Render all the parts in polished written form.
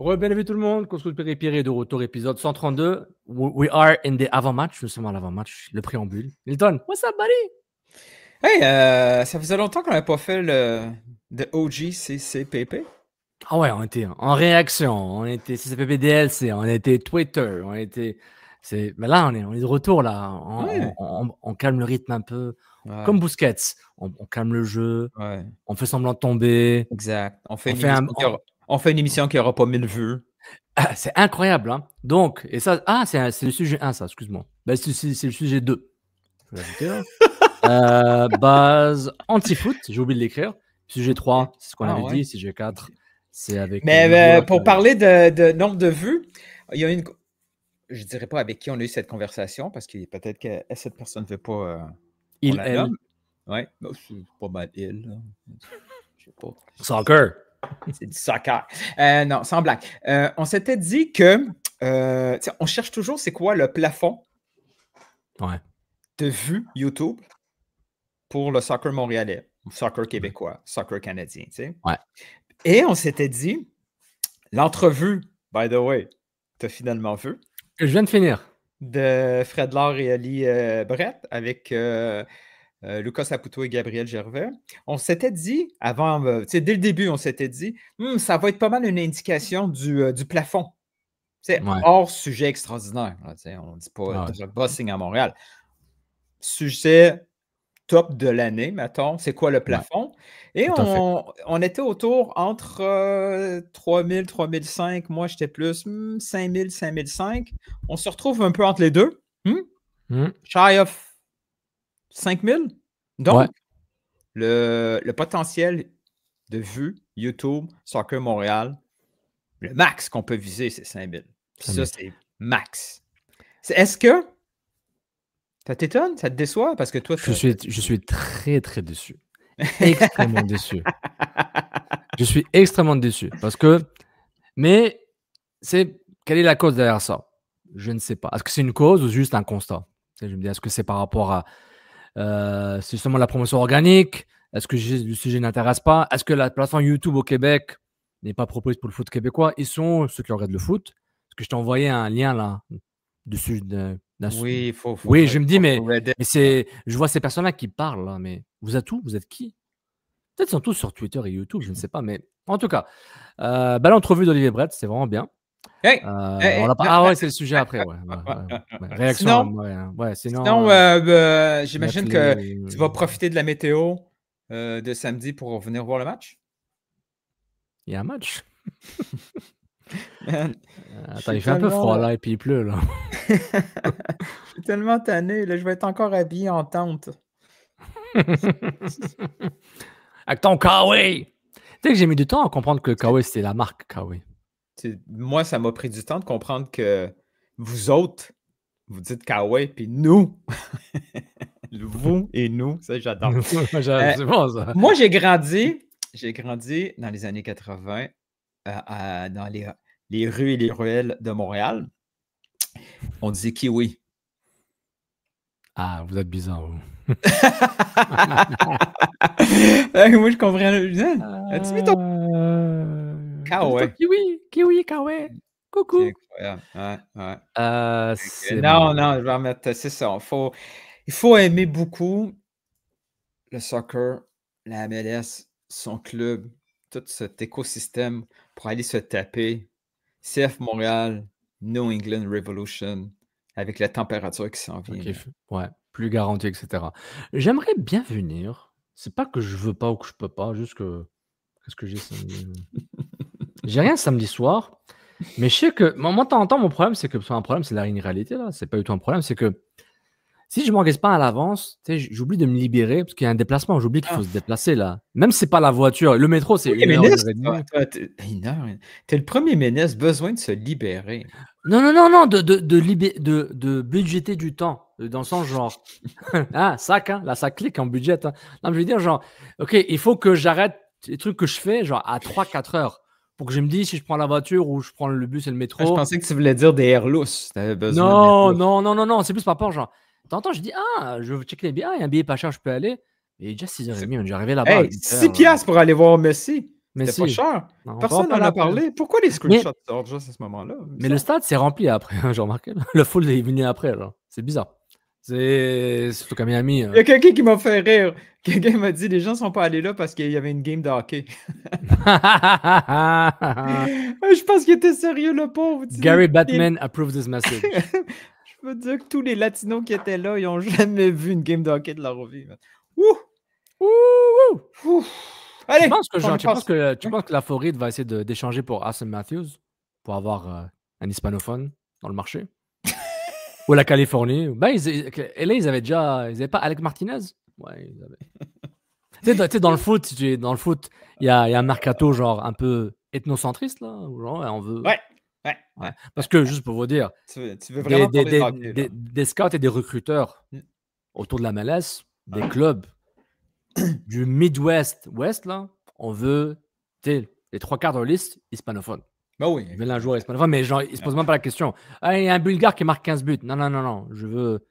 Bienvenue tout le monde, Construit Péripéré de retour, épisode 132. We are in the avant-match, nous sommes à l'avant-match, le préambule. Milton, what's up, buddy? Hey, ça faisait longtemps qu'on n'avait pas fait le OGCCPP. Ah ouais, on était en réaction, on était CCPP DLC, on était Twitter, on était... Mais là, on est de retour, là. Ouais. On calme le rythme un peu. Ouais. Comme Busquets, on calme le jeu, Ouais. on fait semblant de tomber. Exact. On fait une une émission qui n'aura pas 1000 vues. Ah, c'est incroyable, hein. Donc, et ça, c'est le sujet 1, ça, excuse-moi. Ben, c'est le sujet 2. Je vais l'ajouter là. Base anti-foot, j'ai oublié de l'écrire. Sujet 3, c'est ce qu'on avait dit. Sujet 4, c'est avec. Mais pour parler de nombre de vues, il y a une. Je dirais pas avec qui on a eu cette conversation parce que peut-être que cette personne ne veut pas. Elle. Ouais, c'est pas mal il. Là. Je sais pas. Soccer. C'est du soccer. Non, sans blague. On s'était dit que on cherche toujours c'est quoi le plafond de vues YouTube pour le soccer montréalais, soccer québécois, soccer canadien. Tu sais. Ouais. Et on s'était dit, l'entrevue, by the way, tu as finalement vu. Que je viens de finir. De Fred Laure et Ali Brett avec Lucas Saputo et Gabriel Gervais. On s'était dit, avant, dès le début, on s'était dit, ça va être pas mal une indication du plafond. Hors sujet extraordinaire. Là, on ne dit pas bossing à Montréal. Sujet top de l'année, mettons. C'est quoi le plafond? Et on était autour entre 3000, 3005. Moi, j'étais plus 5000, 5005. On se retrouve un peu entre les deux. Shy of 5000. Donc, le potentiel de vue YouTube, Soccer Montréal, le max qu'on peut viser, c'est 5000. Puis ça, c'est max. Est-ce que ça t'étonne? Ça te déçoit? Parce que toi, je suis très, très déçu. Extrêmement déçu. Je suis extrêmement déçu. Parce que... Mais, quelle est la cause derrière ça? Je ne sais pas. Est-ce que c'est une cause ou juste un constat? Je me dis, est-ce que c'est par rapport à... c'est justement la promotion organique? Est-ce que le sujet n'intéresse pas? Est-ce que la plateforme YouTube au Québec n'est pas proposée pour le foot québécois? Ils sont ceux qui regardent le foot. Est-ce que je t'ai envoyé un lien là dessus Oui, il faut. Oui, je me dis, mais c'est. Je vois ces personnes-là qui parlent là, mais vous êtes où? Vous êtes qui? Peut-être ils sont tous sur Twitter et YouTube, je ne sais pas, mais en tout cas, l'entrevue d'Olivier Brett, c'est vraiment bien. Hey, c'est le sujet après, Réaction. Sinon, j'imagine que tu vas profiter de la météo de samedi pour venir voir le match. Il y a un match. Attends, il fait un peu froid là et puis il pleut là. Je suis tellement tanné, là, je vais être encore habillé en tente. Avec ton Kawaii! Tu sais que j'ai mis du temps à comprendre que Kawaii c'était la marque Kawaii. Moi, ça m'a pris du temps de comprendre que vous autres, vous dites Kawaii, puis nous, vous et nous, ça j'adore. C'est bon ça. Moi, j'ai grandi dans les années 80 dans les rues et les ruelles de Montréal. On disait kiwi. Ah, vous êtes bizarre, vous. Moi, je comprends. As-tu mis ton... Kawaii. Kiwi, Kawaii. Coucou. C'est incroyable. Ouais. Non, je vais remettre... C'est ça. Il faut aimer beaucoup le soccer, la MLS, son club, tout cet écosystème pour aller se taper CF Montréal, New England Revolution, avec la température qui s'en vient. Ouais, plus garanti, etc. J'aimerais bien venir. C'est pas que je veux pas ou que je peux pas, juste que... Qu'est-ce que j'ai samedi? J'ai rien samedi soir, mais je sais que... Moi, de temps en temps, mon problème, c'est que... Un problème, c'est la réalité, là. C'est pas du tout un problème, c'est que si je m'organise pas à l'avance, j'oublie de me libérer, parce qu'il y a un déplacement, j'oublie qu'il faut se déplacer, là. Même si c'est pas la voiture, le métro, c'est 1h30. T'es le premier ministre, besoin de se libérer. Non, de budgéter du temps, dans le sens genre, là, ça clique en budget. Hein. Non, je veux dire, genre, ok, il faut que j'arrête les trucs que je fais, genre, à 3-4 heures, pour que je me dise si je prends la voiture ou je prends le bus et le métro. Je pensais que tu voulais dire des Airlus. T'avais besoin non, c'est plus par rapport, genre, t'entends, je dis, je veux checker les billets, il y a un billet pas cher, je peux aller. Et déjà 6h30, j'ai arrivé là-bas. Hey, 6 piastres pour aller voir Messi. Mais C'était pas si. cher. On va en Personne n'en parler a après. parlé. Pourquoi les Mais, screenshots sortent juste à ce moment-là? mais le stade s'est rempli après, hein, j'ai remarqué. Le full est venu après. Là. C'est bizarre. C'est surtout qu'à Miami. Il y a quelqu'un qui m'a fait rire. Quelqu'un m'a dit les gens sont pas allés là parce qu'il y avait une game de hockey. Je pense qu'il était sérieux, le pauvre. Gary Batman approves this message. Je veux dire que tous les Latinos qui étaient là, ils n'ont jamais vu une game de hockey de leur vie. Ouh! Ouh! Ouh! Allez! Tu penses que la Floride va essayer d'échanger pour Austin Matthews pour avoir un hispanophone dans le marché? Ou la Californie? Ben, et là, ils avaient pas Alec Martinez? Ouais, ils avaient. Tu sais, dans le foot, il y a un mercato genre un peu ethnocentriste, là. Genre, on veut. Ouais. Parce que, juste pour vous dire, tu veux vraiment parler de hockey, des scouts et des recruteurs autour de la MLS, des clubs du Midwest, Ouest, là, on veut les 3/4 de la liste hispanophones. Ben oui. Ils veulent un joueur hispanophone, mais genre, ils se posent même pas la question. Ah, il y a un Bulgare qui marque 15 buts. Non, je veux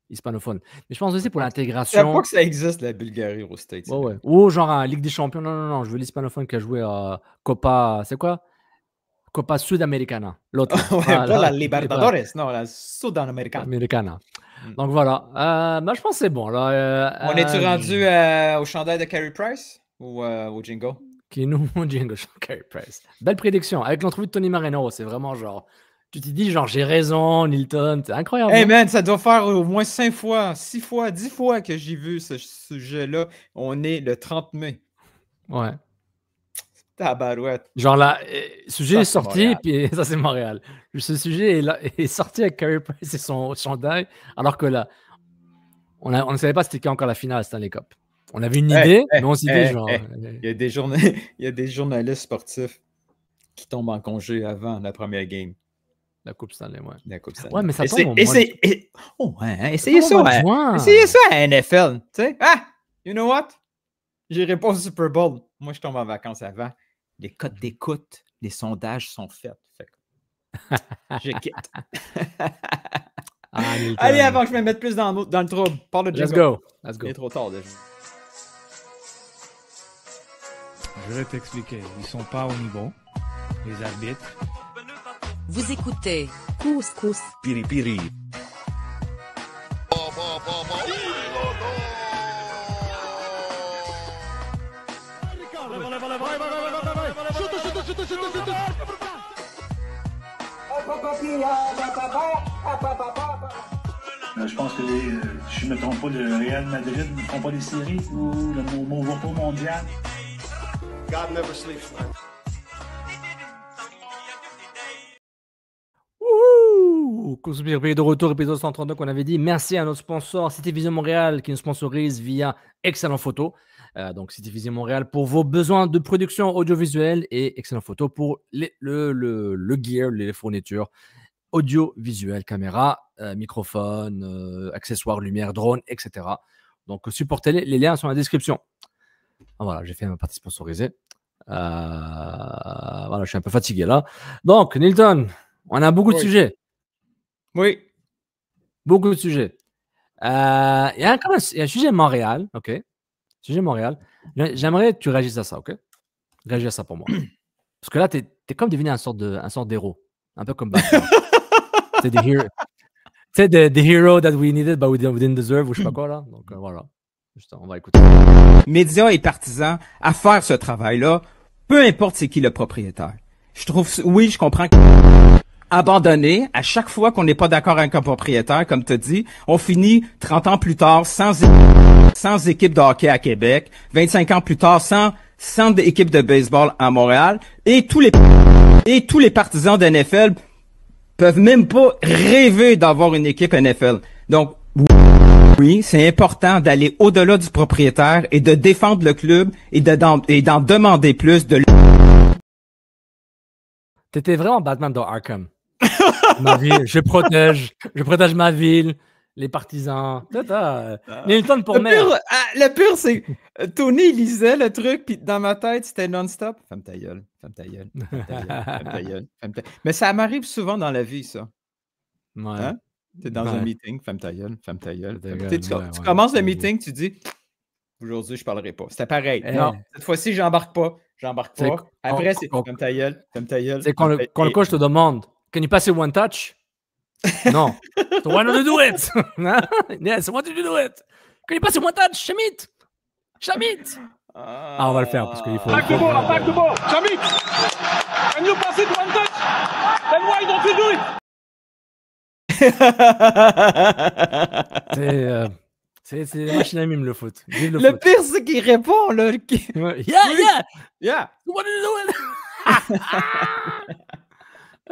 hispanophone. Mais je pense aussi pour l'intégration. Je sais pas que ça existe, la Bulgarie aux States. Ouais. Ou genre à Ligue des Champions. Non, je veux l'hispanophone qui a joué à Copa. C'est quoi? Copa Sudamericana. L'autre. Pas la Libertadores, non, la Sudamericana. Americana. Donc voilà. Je pense que c'est bon. Là, on est-tu rendu au chandail de Carey Price ou au jingle? Qui nous jingle, Carey Price. Belle prédiction. Avec l'entrevue de Tony Marino, c'est vraiment genre. Tu t'es dit, genre, j'ai raison, Nilton. C'est incroyable. Hey man, ça doit faire au moins 5 fois, 6 fois, 10 fois que j'ai vu ce sujet-là. On est le 30 mai. Ouais. Tabarouette. Genre là, le sujet est sorti, puis ça c'est Montréal. Ce sujet est sorti avec Carey Price et son chandail, alors que là, on ne savait pas c'était qui encore la finale Stanley Cup. On avait une idée, mais on s'est dit genre. Il y a des journalistes sportifs qui tombent en congé avant la première game. La Coupe Stanley, ouais. La Coupe Stanley. Ouais, mais ça tombe au mois essayez ça à NFL. Tu sais, you know what? J'irai pas au Super Bowl. Moi, je tombe en vacances avant. Les codes d'écoute, les sondages sont faits. Je quitte. Allez, avant que je me mette plus dans le trouble, parle de Let's go. Il est trop tard déjà. Je vais t'expliquer. Ils sont pas au niveau, les arbitres. Vous écoutez Couscous Piripiri. Je pense que je ne me trompe pas, le Real Madrid ne font pas des séries ou le repos mondial. God never sleeps, man. Wouhou! De retour, épisode 132 qu'on avait dit. Merci à notre sponsor Cityvision Montréal qui nous sponsorise via Excellent Photo. Donc Cityvision Montréal pour vos besoins de production audiovisuelle et Excellent Photo pour le gear, les fournitures audiovisuelles, caméra, microphone, accessoires, lumière, drone, etc. Donc supportez-les, les liens sont dans la description. Voilà, j'ai fait ma partie sponsorisée. Voilà, je suis un peu fatigué là. Donc, Nilton, on a beaucoup de sujets. Oui. Beaucoup de sujets. Il y a un sujet Montréal, ok? Sujet Montréal. J'aimerais que tu réagisses à ça, ok? Réagis à ça pour moi. Parce que là, t'es comme devenu un sorte d'héros. Un peu comme Batman. C'est the hero that we needed, but we didn't deserve, ou je sais pas quoi, là. Donc, voilà. Juste, on va écouter. Médias et partisans à faire ce travail-là, peu importe c'est qui le propriétaire. Je comprends que abandonner, à chaque fois qu'on n'est pas d'accord avec un propriétaire, comme tu as dit, on finit 30 ans plus tard sans équipe de hockey à Québec, 25 ans plus tard sans équipe de baseball à Montréal, et tous les partisans de NFL peuvent même pas rêver d'avoir une équipe NFL. Donc, oui, c'est important d'aller au-delà du propriétaire et de défendre le club et d'en demander plus de. T'étais vraiment Batman dans Arkham. Ma ville, je protège ma ville, les partisans. Nilton pour maire. Le pire, c'est Tony lisait le truc, puis dans ma tête, c'était non-stop. Femme ta gueule, femme ta gueule, femme ta gueule, femme ta gueule, femme ta... Mais ça m'arrive souvent dans la vie, ça. Ouais. Hein? T'es dans un meeting, femme ta gueule, femme ta gueule. Tu commences le meeting, tu dis aujourd'hui, je parlerai pas. C'était pareil. Non, cette fois-ci, j'embarque pas. J'embarque C'est pas. Après, c'est quand comme ta gueule. Comme ta gueule. c'est quand le coach te demande Can you pass it one touch? Non. So why don't you do it? Yes, why don't you do it? Can you pass it one touch? Shamit! Shamit! Ah, on va le faire parce qu'il faut. Attack the ball, attack the ball. Shamit, can you pass it one touch? Then why don't you do it? C'est des machines à mime le foot. Vive le Le foot. pire, c'est qu'il répond, là. Ouais. Yeah! Yeah. What do you do?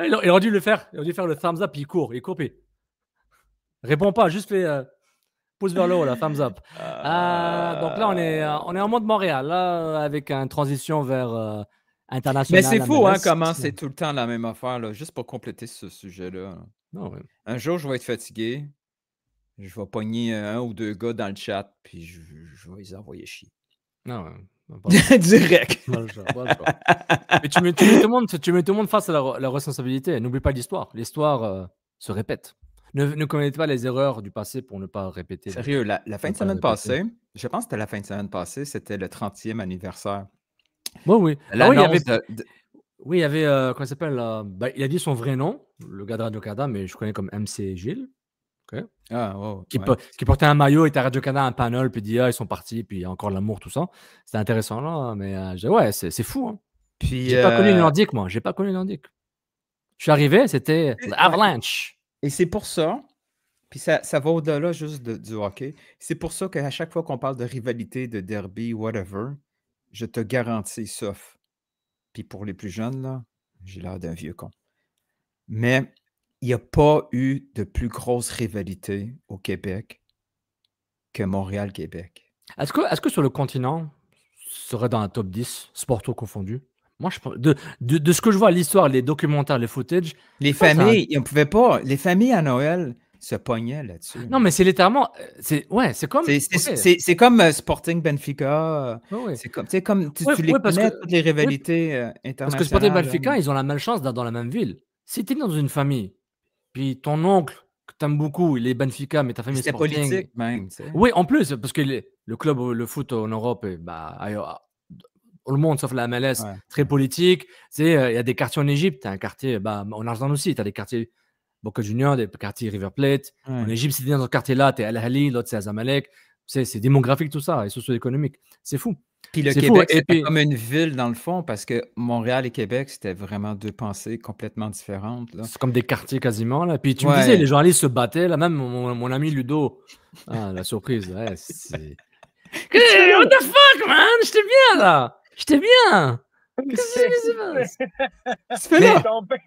Il aurait dû le faire. Il aurait dû faire le thumbs up, puis il court, puis réponds pas, juste fais pouce vers le haut, là, thumbs up. Donc là, on est en mode Montréal, là, avec une transition vers international. Mais c'est fou, hein, MLS. comment c'est tout le temps la même affaire, là, juste pour compléter ce sujet-là. Non, ouais. Un jour, je vais être fatigué. Je vais pogner un ou deux gars dans le chat, puis je vais les envoyer chier. Non, ouais. Pas le choix, Direct. pas le choix, pas le choix. Mais tu mets tout le monde face à la responsabilité. N'oublie pas l'histoire. L'histoire se répète. Ne commettez pas les erreurs du passé pour ne pas répéter. Sérieux, la fin de pas semaine répéter. passée, je pense que c'était la fin de semaine passée, c'était le 30e anniversaire. Oui. L'annonce Oui, il y avait, comment il s'appelle il a dit son vrai nom, le gars de Radio-Canada, mais je connais comme MC Gilles. Qui portait un maillot, et à Radio-Canada un panel, puis dit ils sont partis, puis encore l'amour, tout ça. C'était intéressant, là, mais c'est fou. Hein. Puis, J'ai pas connu le Nordique, moi. J'ai pas connu le Nordique. Je suis arrivé, c'était l'Avalanche. Et c'est pour ça, puis ça va au-delà juste du hockey, c'est pour ça qu'à chaque fois qu'on parle de rivalité, de derby, whatever, je te garantis, sauf. Puis pour les plus jeunes, là, j'ai l'air d'un vieux con. Mais il n'y a pas eu de plus grosse rivalité au Québec que Montréal-Québec. Est-ce que sur le continent, serait dans la top 10, sport tout confondu? Moi, je pense, de ce que je vois, l'histoire, les documentaires, les footage. Les familles, ils ne pouvaient pas. Les familles à Noël se pognaient là-dessus. Non, mais c'est littéralement. C'est comme. C'est comme Sporting Benfica. Ouais. C'est comme tu les parce connais, que- toutes les rivalités internationales. Parce que Sporting Benfica, ils ont la malchance d'être dans la même ville. Si tu es dans une famille, puis ton oncle, que tu aimes beaucoup, il est Benfica, mais ta famille est C'était Sporting. politique même. Tu sais. Oui, en plus, parce que le club, le foot en Europe, le monde, sauf la MLS, très politique. Tu sais, il y a des quartiers en Égypte, tu as un quartier, en Argentine aussi, tu as des quartiers Boca Juniors, des quartiers River Plate. En Égypte, si tu es dans ce quartier-là, tu es Al-Ahly, l'autre c'est Zamalek. C'est démographique tout ça, et socio-économique. C'est fou. Puis le Québec, c'était comme une ville dans le fond, parce que Montréal et Québec, c'était vraiment deux pensées complètement différentes. Là. C'est comme des quartiers quasiment. Là. Puis tu me disais, les journalistes se battaient. Là, même mon ami Ludo, la surprise. Ouais, c'est... What the fuck, man? J'étais bien, là. J'étais bien. Qu'est-ce que tu fais là?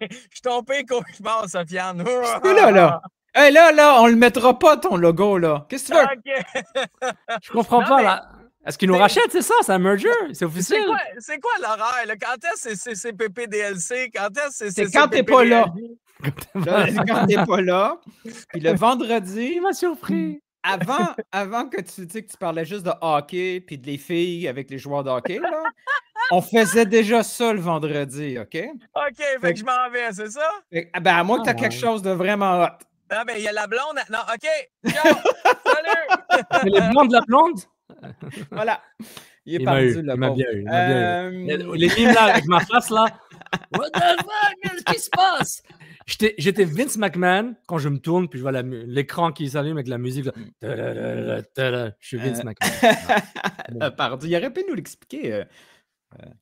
Je suis tombé cauchemar, Sofiane. Tu fais là. Hey, là, on le mettra pas, ton logo, là. Qu'est-ce que tu veux? Okay. Je comprends pas, là. Est-ce qu'ils nous rachètent, c'est ça? C'est un merger? C'est officiel? C'est quoi l'horaire? Là? Quand est-ce que c'est CPP DLC? Quand est-ce que c'est quand t'es pas là. Quand t'es pas là. Puis le vendredi... Il m'a surpris. Avant que tu parlais juste de hockey puis de les filles avec les joueurs de hockey, là, on faisait déjà ça le vendredi, OK? OK, fait que je m'en vais, c'est ça? À moins que tu as quelque chose de vraiment hot. Ah, ben, il y a la blonde. Non, OK. Ciao. Salut. C'est les blondes de la blonde? Voilà. Il m'a eu. Il m'a bien eu. Les mimes là, avec ma face là. What the fuck? Qu'est-ce qui se passe? J'étais Vince McMahon quand je me tourne puis je vois l'écran qui s'allume avec la musique. Je suis Vince McMahon. Pardon, il aurait pu nous l'expliquer,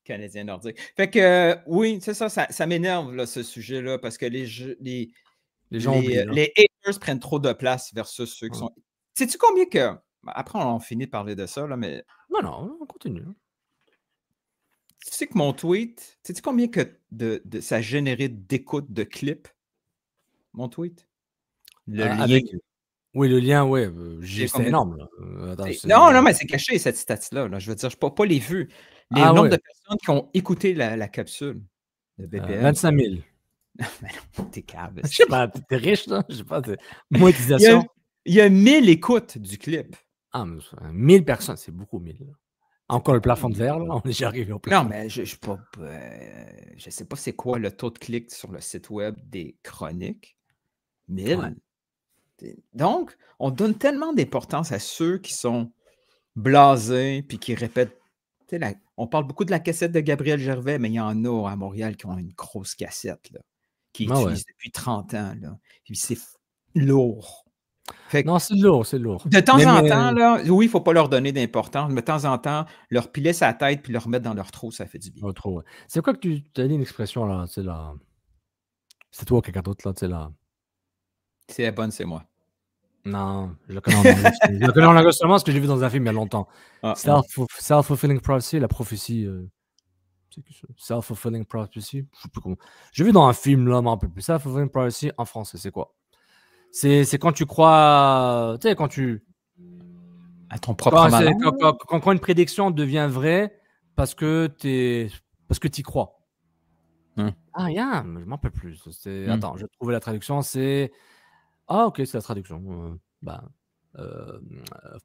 Canadien nordique. Fait que oui, c'est ça m'énerve là, ce sujet-là parce que les gens oublient, les haters prennent trop de place versus ceux qui sont. Sais-tu combien que. Après, on finit de parler de ça, là, mais. Non, on continue. Tu sais que mon tweet, sais-tu combien que ça a généré d'écoutes de clips? Mon tweet? Le lien. Oui, le lien, oui. C'est énorme. Là. Attends, non, mais c'est caché, cette stat-là. Là. Je veux dire, je ne pas les vues. Les nombres de personnes qui ont écouté la capsule de BPM. 25 000. Mais non, t'es cave. Je sais pas, t'es riche, là? Je sais pas, monétisation. Il y a 1000 écoutes du clip. Ah, mais 1000 personnes, c'est beaucoup 1000. Là. Encore le plafond de verre, là, on est déjà arrivé au plafond. Non, mais je sais pas c'est quoi le taux de clic sur le site web des chroniques. 1000. Ouais. Donc, on donne tellement d'importance à ceux qui sont blasés puis qui répètent Tu sais, on parle beaucoup de la cassette de Gabriel Gervais, mais il y en a à Montréal qui ont une grosse cassette, là, qui Ah ouais. utilisent depuis 30 ans. Là. Puis c'est lourd. Fait que Non, c'est lourd, c'est lourd. de temps Mais- en mais- temps, là, oui, il ne faut pas leur donner d'importance, mais de temps en temps, leur piler sa tête puis leur remettre dans leur trou, ça fait du bien. Oh, trop, ouais. C'est quoi que tu as dit une expression là, tu sais, là. C'est toi ou quelqu'un d'autre là, tu sais là. C'est la bonne, c'est moi. Non, je le connais en anglais. Je le connais en anglais seulement parce que j'ai vu dans un film il y a longtemps. Ah, Self-fulfilling prophecy, la prophétie. C'est que ça? Self-fulfilling prophecy. Je sais plus comment. J'ai vu dans un film là, mais un peu plus. Self-fulfilling prophecy en français, c'est quoi? C'est quand tu crois. Tu sais, quand tu. à ton propre malheur. Quand une prédiction devient vraie parce que tu y crois. Ah, yeah, je m'en peux plus. Attends, je vais trouver la traduction. C'est. Ah, ok, c'est la traduction.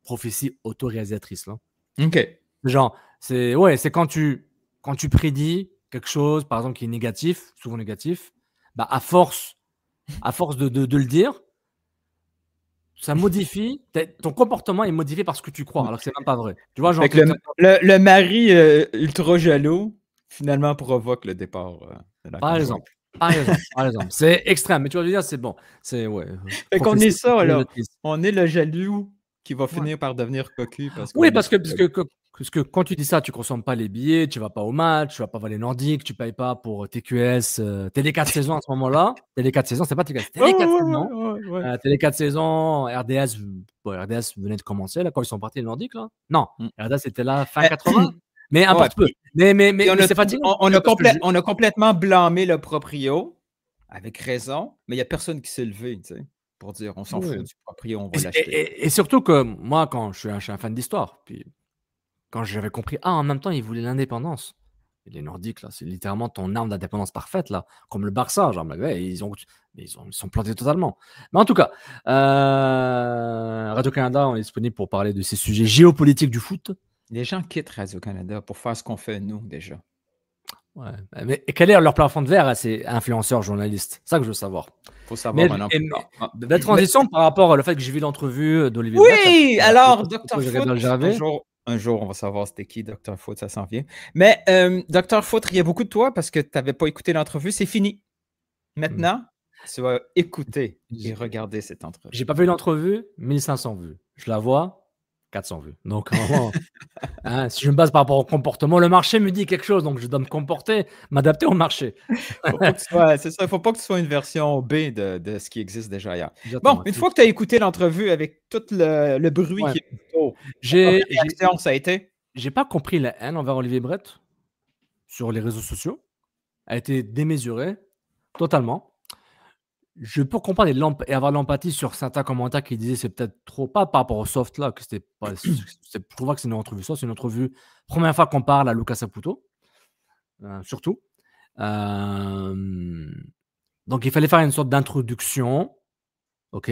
Prophétie autoréalisatrice. Là. OK. Genre, c'est quand tu prédis quelque chose, par exemple, qui est négatif, souvent négatif, bah, à force de le dire, ça modifie, ton comportement est modifié par ce que tu crois, alors que c'est même pas vrai. Tu vois, genre, Fait que le mari ultra jaloux, finalement, provoque le départ de la par conjointe. exemple. Par exemple. C'est extrême, mais tu vas dire, c'est bon. C'est, ouais. Fait qu'on est ça, là. Autoréalisatrice. On est le jaloux qui va finir par devenir cocu. Parce Oui, qu'on parce est- que quand tu dis ça, tu ne consommes pas les billets, tu ne vas pas au match, tu ne vas pas voir les Nordiques, tu ne payes pas pour TQS. Télé 4 saisons à ce moment-là. Télé 4 saisons, c'est pas TQS. Télé 4 saisons. ouais. Télé 4 saisons, RDS, RDS venait de commencer, là, quand ils sont partis les Nordiques. Là. Non, RDS était là fin 80. Mais un Ouais, petit peu. Mais on c'est fatigant. on a complètement blâmé le proprio, avec raison, mais il n'y a personne qui s'est levé, tu sais, pour dire on s'en fout du proprio, on va l'acheter. Et surtout que moi, quand je suis un fan d'histoire, puis quand j'avais compris, en même temps, ils voulaient l'indépendance. Et les Nordiques, là, c'est littéralement ton arme d'indépendance parfaite, là, comme le Barça. Genre, ouais, ils sont plantés totalement. Mais en tout cas, Radio-Canada, on est disponible pour parler de ces sujets géopolitiques du foot. Les gens quittent Radio-Canada pour faire ce qu'on fait, nous, déjà. Ouais. Mais quel est leur plafond de verre à ces influenceurs journalistes? C'est ça que je veux savoir. Il faut savoir maintenant. Belle transition par rapport au fait que j'ai vu l'entrevue d'Olivier Oui, Brett, alors, Dr. Foot. Un jour, on va savoir c'était qui, Dr. Foot, ça s'en vient. Mais Dr. Foot riait beaucoup de toi parce que tu n'avais pas écouté l'entrevue. C'est fini. Maintenant, tu vas écouter et regarder cette entrevue. J'ai pas vu l'entrevue, 1500 vues. Je la vois, 400 vues. Donc, vraiment, si je me base par rapport au comportement, le marché me dit quelque chose, donc je dois me comporter, m'adapter au marché. C'est ça, il ne faut pas que tu sois une version B de ce qui existe déjà ailleurs. Bon, une fois que tu as écouté l'entrevue avec tout le bruit qui est autour, ça a été? J'ai pas compris la haine envers Olivier Brett sur les réseaux sociaux. Elle a été démesurée, totalement. Je peux comprendre et avoir l'empathie sur certains commentaires qui disaient c'est peut-être trop, pas par rapport au soft là, que c'était pas. Je trouve que c'est une entrevue. Ça, c'est une entrevue. Première fois qu'on parle à Lucas Saputo, surtout. Donc, il fallait faire une sorte d'introduction. OK.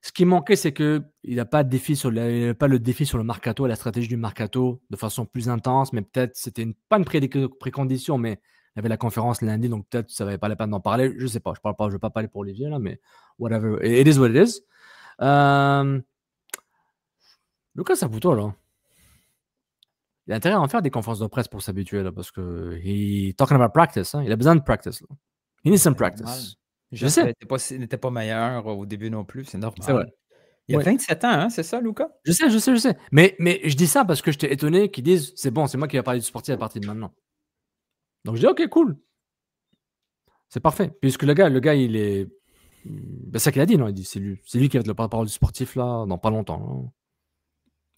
Ce qui manquait, c'est qu'il n'y a pas le défi sur le mercato et la stratégie du mercato de façon plus intense, mais peut-être c'était pas une précondition, mais il y avait la conférence lundi, donc peut-être ça ne valait pas la peine d'en parler. Je ne sais pas, je ne vais pas parler pour Olivier, là, mais whatever. It is what it is. Lucas Saputo, là, il a intérêt à en faire des conférences de presse pour s'habituer, là, parce que he talking about practice. Hein, il a besoin de practice. Là. He needs some practice. Je sais. Il n'était pas meilleur au début non plus, c'est normal. C'est vrai. Il a 27 ans, hein, c'est ça, Lucas? Je sais. Mais je dis ça parce que j'étais étonné qu'ils disent c'est bon, c'est moi qui vais parler du sportif à partir de maintenant. Donc je dis ok, cool. C'est parfait. Puisque le gars, il est. Ben, c'est ça qu'il a dit, non? Il dit c'est lui qui va être le porte-parole du sportif là, dans pas longtemps.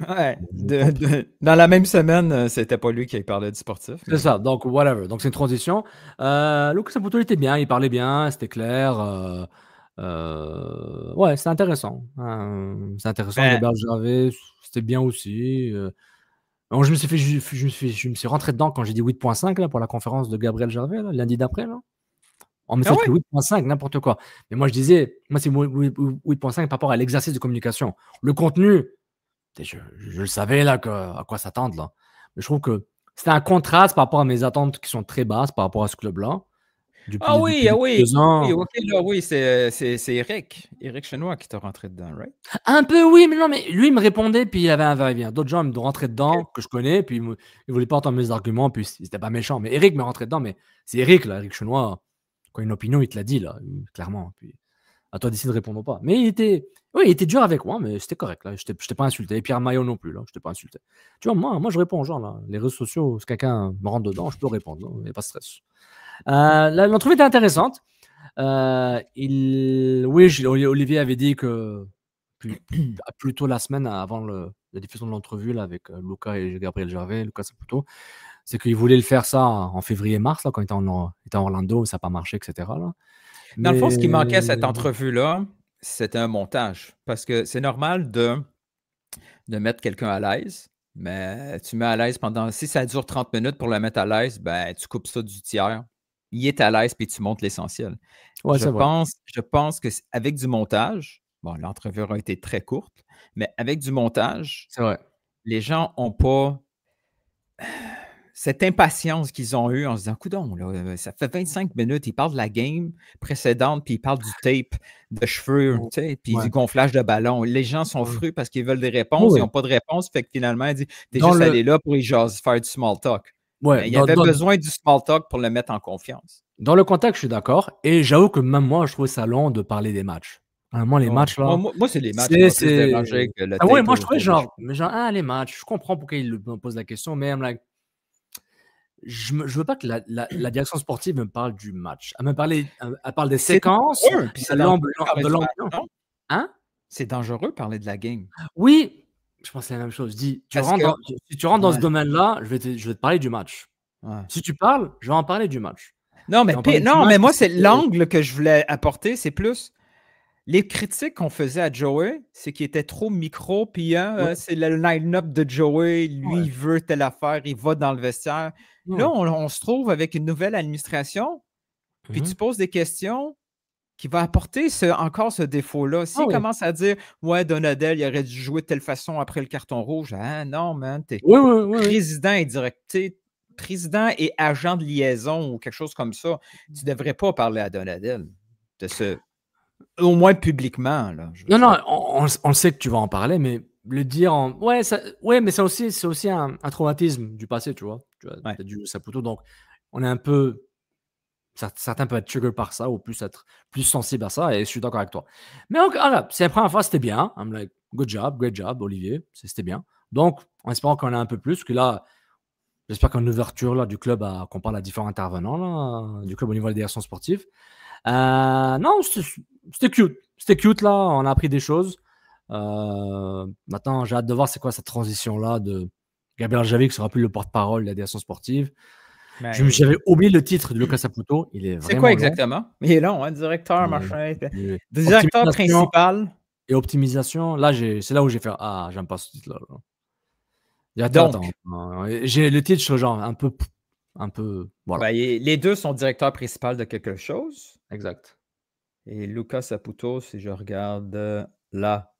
Ouais. Dans la même semaine, c'était pas lui qui parlait du sportif. C'est ça, donc whatever. Donc c'est une transition. Lucas Saputo était bien, il parlait bien, c'était clair. Ouais, c'est intéressant. C'est intéressant. Gabriel Gervais, c'était bien aussi. Je me suis rentré dedans quand j'ai dit 8.5 là, pour la conférence de Gabriel Gervais, là, lundi d'après. Là. On me fait que 8.5, n'importe quoi. Mais moi, je disais, c'est 8.5 par rapport à l'exercice de communication. Le contenu, je le savais là, à quoi s'attendre. Là. Mais je trouve que c'était un contraste par rapport à mes attentes qui sont très basses par rapport à ce club-là. depuis, Ah depuis oui, ah oui. 2 ans. Oui, ok, là, oui, c'est Eric. Eric Chenois qui t'a rentré dedans, right? Un peu, oui, mais non, mais lui, il me répondait, puis il avait un va-et-vient. D'autres gens, ils me rentraient dedans, que je connais, puis ils ne voulaient pas entendre mes arguments, puis c'était pas méchant. Mais Eric me rentrait dedans, mais c'est Eric, là, Eric Chenois. Quand il a une opinion, il te l'a dit, là, clairement. Puis à toi d'ici de répondre ou pas. Mais il était dur avec moi, mais c'était correct, là. Je t'ai pas insulté. Et Pierre Maillot non plus, là, je t'ai pas insulté. Tu vois, moi, je réponds aux gens, là. Les réseaux sociaux, si quelqu'un me rentre dedans, je peux répondre. Il n'y a pas de stress. L'entrevue était intéressante. Olivier avait dit que plus tôt la semaine avant la diffusion de l'entrevue là, avec Lucas et Gabriel Gervais, Lucas Saputo, c'est qu'il voulait le faire ça en février-mars, là, quand il était en Orlando, ça n'a pas marché, etc. Là. Dans le fond, ce qui manquait à cette entrevue-là, c'était un montage. Parce que c'est normal de mettre quelqu'un à l'aise, mais tu mets à l'aise si ça dure 30 minutes pour le mettre à l'aise, ben, tu coupes ça du tiers. Il est à l'aise, puis tu montres l'essentiel. Ouais, je pense qu'avec du montage, bon, l'entrevue a été très courte, mais avec du montage, c'est vrai. Les gens n'ont pas cette impatience qu'ils ont eue en se disant, coudonc, là, ça fait 25 minutes, ils parlent de la game précédente, puis ils parlent du tape de cheveux, tu sais, puis du gonflage de ballon. Les gens sont frus parce qu'ils veulent des réponses, ils n'ont pas de réponse, fait que finalement, ils disent, t'es juste allé là pour faire du small talk. Ouais, il y avait besoin du small talk pour le mettre en confiance. Dans le contexte, je suis d'accord, et j'avoue que même moi, je trouvais ça long de parler des matchs. Vraiment, les matchs, là. Moi, c'est les matchs qui m'ont plus dérangé que le tape. Ouais, moi, je trouvais les matchs, je comprends pourquoi ils me posent la question, mais je veux pas que la direction sportive me parle du match. Elle parle des séquences, de l'ambiance. Hein? C'est dangereux de parler de la game. Oui, je pense que c'est la même chose. Si tu rentres dans ce domaine-là, je vais te parler du match. Ouais. Si tu parles, je vais en parler du match. Non, mais moi, c'est l'angle que je voulais apporter, c'est plus les critiques qu'on faisait à Joey, c'est qu'il était trop micro, puis c'est le line-up de Joey, lui, il veut telle affaire, il va dans le vestiaire. Là, on se trouve avec une nouvelle administration, puis tu poses des questions qui vont apporter encore ce défaut-là. S'il commence à dire « Ouais, Donadel, il aurait dû jouer de telle façon après le carton rouge. » Ah non, man, t'es président et directeur, président et agent de liaison ou quelque chose comme ça. Tu ne devrais pas parler à Donadel de ce... Au moins publiquement. Là, non, on sait que tu vas en parler, mais le dire en... Ouais, mais c'est aussi un traumatisme du passé, tu vois. Tu as du Saputo, donc on est un peu... Certains peuvent être trigger par ça ou être plus sensibles à ça, et je suis d'accord avec toi. Mais c'est la première fois, c'était bien. I'm like, good job, great job, Olivier. C'était bien. Donc, en espérant qu'on a un peu plus, que là, j'espère qu'en ouverture là, du club, qu'on parle à différents intervenants là, du club au niveau de la direction sportive. Non, c'était cute. C'était cute, là. On a appris des choses. Maintenant, j'ai hâte de voir c'est quoi cette transition-là de Gabriel Gervais qui sera plus le porte-parole de la direction sportive. J'avais oublié le titre de Lucas Saputo. Il est vraiment c'est quoi exactement? Long. Il est long, hein? Directeur, machin. Directeur principal. Et optimisation. Là, c'est là où j'ai fait j'aime pas ce titre-là. J'ai le titre, genre un peu voilà. Les deux sont directeurs principal de quelque chose. Exact. Et Lucas Saputo, si je regarde là.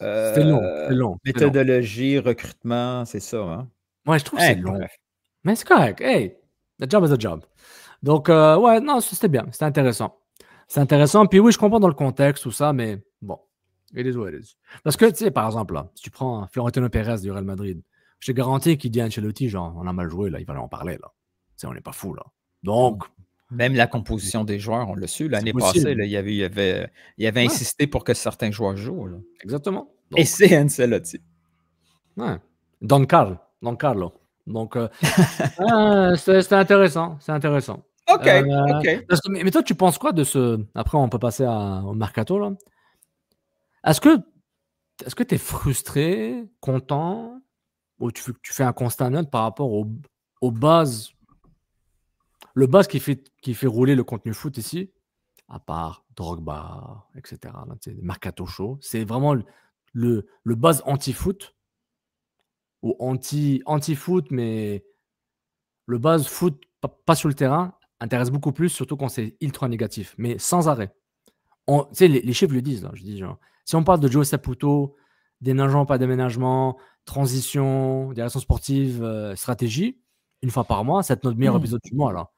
C'est long. Méthodologie, recrutement, c'est ça, hein? Ouais, je trouve que c'est long. Mais c'est correct. Hey, the job is a job. Donc, non, c'était bien. C'était intéressant. C'est intéressant. Puis oui, je comprends dans le contexte, tout ça, mais bon, it is what it is. Parce que, tu sais, par exemple, là, si tu prends Florentino Pérez du Real Madrid, je t'ai garanti qu'il dit à Ancelotti, genre, on a mal joué, là, il va en parler, là. Tu sais, on n'est pas fou, là. Donc... Même la composition des joueurs, on l'a su. L'année passée, là, il avait insisté pour que certains joueurs jouent. Là. Exactement. Donc, et c'est Ancelotti. Ouais. Don Carlo. Donc, c'était intéressant. C'est intéressant. OK. Mais toi, tu penses quoi de ce... Après, on peut passer au mercato, là. Est-ce que tu es frustré, content, ou tu fais un constat neutre par rapport aux bases, le base qui fait rouler le contenu foot ici, à part Drogba, etc., là, mercato chaud, c'est vraiment le base anti-foot, ou anti-foot, mais le base foot, pas sur le terrain, intéresse beaucoup plus, surtout quand c'est ultra négatif, mais sans arrêt. Tu sais, les chiffres le disent, là, je dis genre, si on parle de Joe Saputo, déménagement, pas déménagement, transition, direction sportive, stratégie, une fois par mois, c'est notre meilleur épisode du mois, là.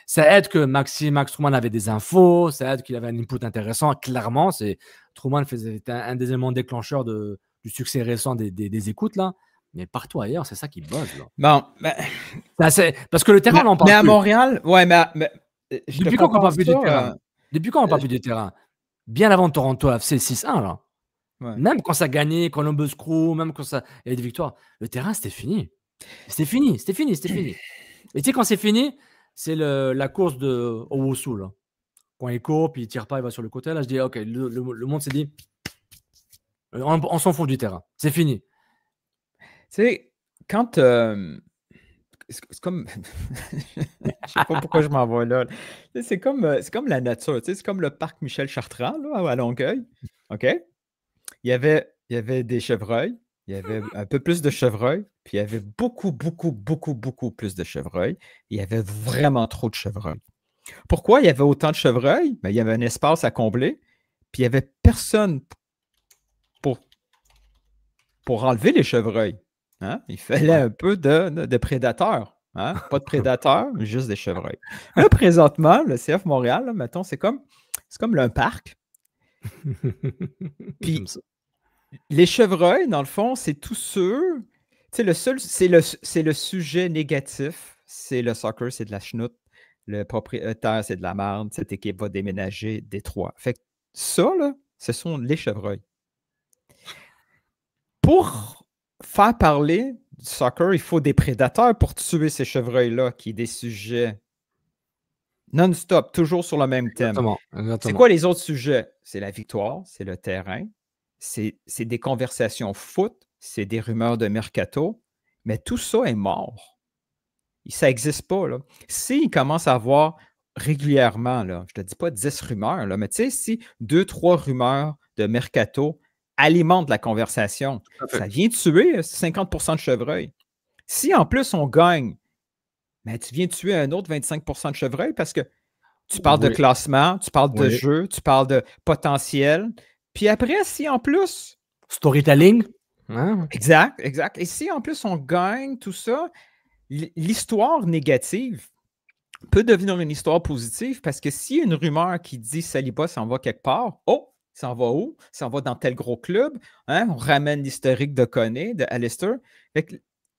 Ça aide que Max Truman avait des infos, ça aide qu'il avait un input intéressant. Clairement, Truman était un des éléments déclencheurs du succès récent des écoutes, là. Mais partout ailleurs, c'est ça qui buzz, là. Bon, ben, parce que le terrain, on n'en parle mais à plus. Montréal, ouais, mais je Depuis te quand on compare parle plus du ça, terrain? Depuis quand on parle plus du terrain? Bien avant Toronto FC 6-1, là. ouais. Même quand ça gagnait, Columbus Crew, même quand ça il y avait des victoires, le terrain, c'était fini. C'était fini. Et tu sais, quand c'est fini, c'est la course de Owosu, là. Quand il court, puis il tire pas, il va sur le côté. Là, je dis, OK, le monde s'est dit, on s'en fout du terrain. C'est fini. Tu sais, quand. C'est comme. Je sais pas pourquoi je m'en vais là. Tu sais, c'est comme la nature. Tu sais, c'est comme le parc Michel Chartrand là, à Longueuil. OK? Il y avait des chevreuils. Il y avait un peu plus de chevreuils. Puis il y avait beaucoup, beaucoup, beaucoup, beaucoup plus de chevreuils. Il y avait vraiment trop de chevreuils. Pourquoi il y avait autant de chevreuils? Ben, il y avait un espace à combler. Puis il n'y avait personne pour enlever les chevreuils. Hein? Il fallait un peu de prédateurs. Hein? Pas de prédateurs, mais juste des chevreuils. Là, présentement, le CF Montréal, là, mettons, c'est comme un parc. Puis les chevreuils, dans le fond, c'est tous ceux. C'est le sujet négatif, c'est le soccer, c'est de la chenoute. Le propriétaire, c'est de la merde. Cette équipe va déménager Détroit. Fait que ça, là, ce sont les chevreuils. Pour faire parler du soccer, il faut des prédateurs pour tuer ces chevreuils-là, qui est des sujets non-stop, toujours sur le même thème. Exactement. C'est quoi les autres sujets? C'est la victoire, c'est le terrain, c'est des conversations foot, c'est des rumeurs de mercato, mais tout ça est mort. Ça n'existe pas, là. S'il commence à avoir régulièrement, là, je ne te dis pas 10 rumeurs, là, mais tu sais, si 2-3 rumeurs de mercato alimente la conversation. Ça vient tuer 50% de chevreuils. Si en plus on gagne, ben, tu viens tuer un autre 25% de chevreuils parce que tu parles de classement, tu parles de jeu, tu parles de potentiel. Puis après, si en plus... Storytelling. Hein? Exact. Et si en plus on gagne tout ça, l'histoire négative peut devenir une histoire positive parce que s'il y a une rumeur qui dit Saliba s'en va quelque part, ça en va où? Ça en va dans tel gros club. Hein? On ramène l'historique de Koné, de Alistair.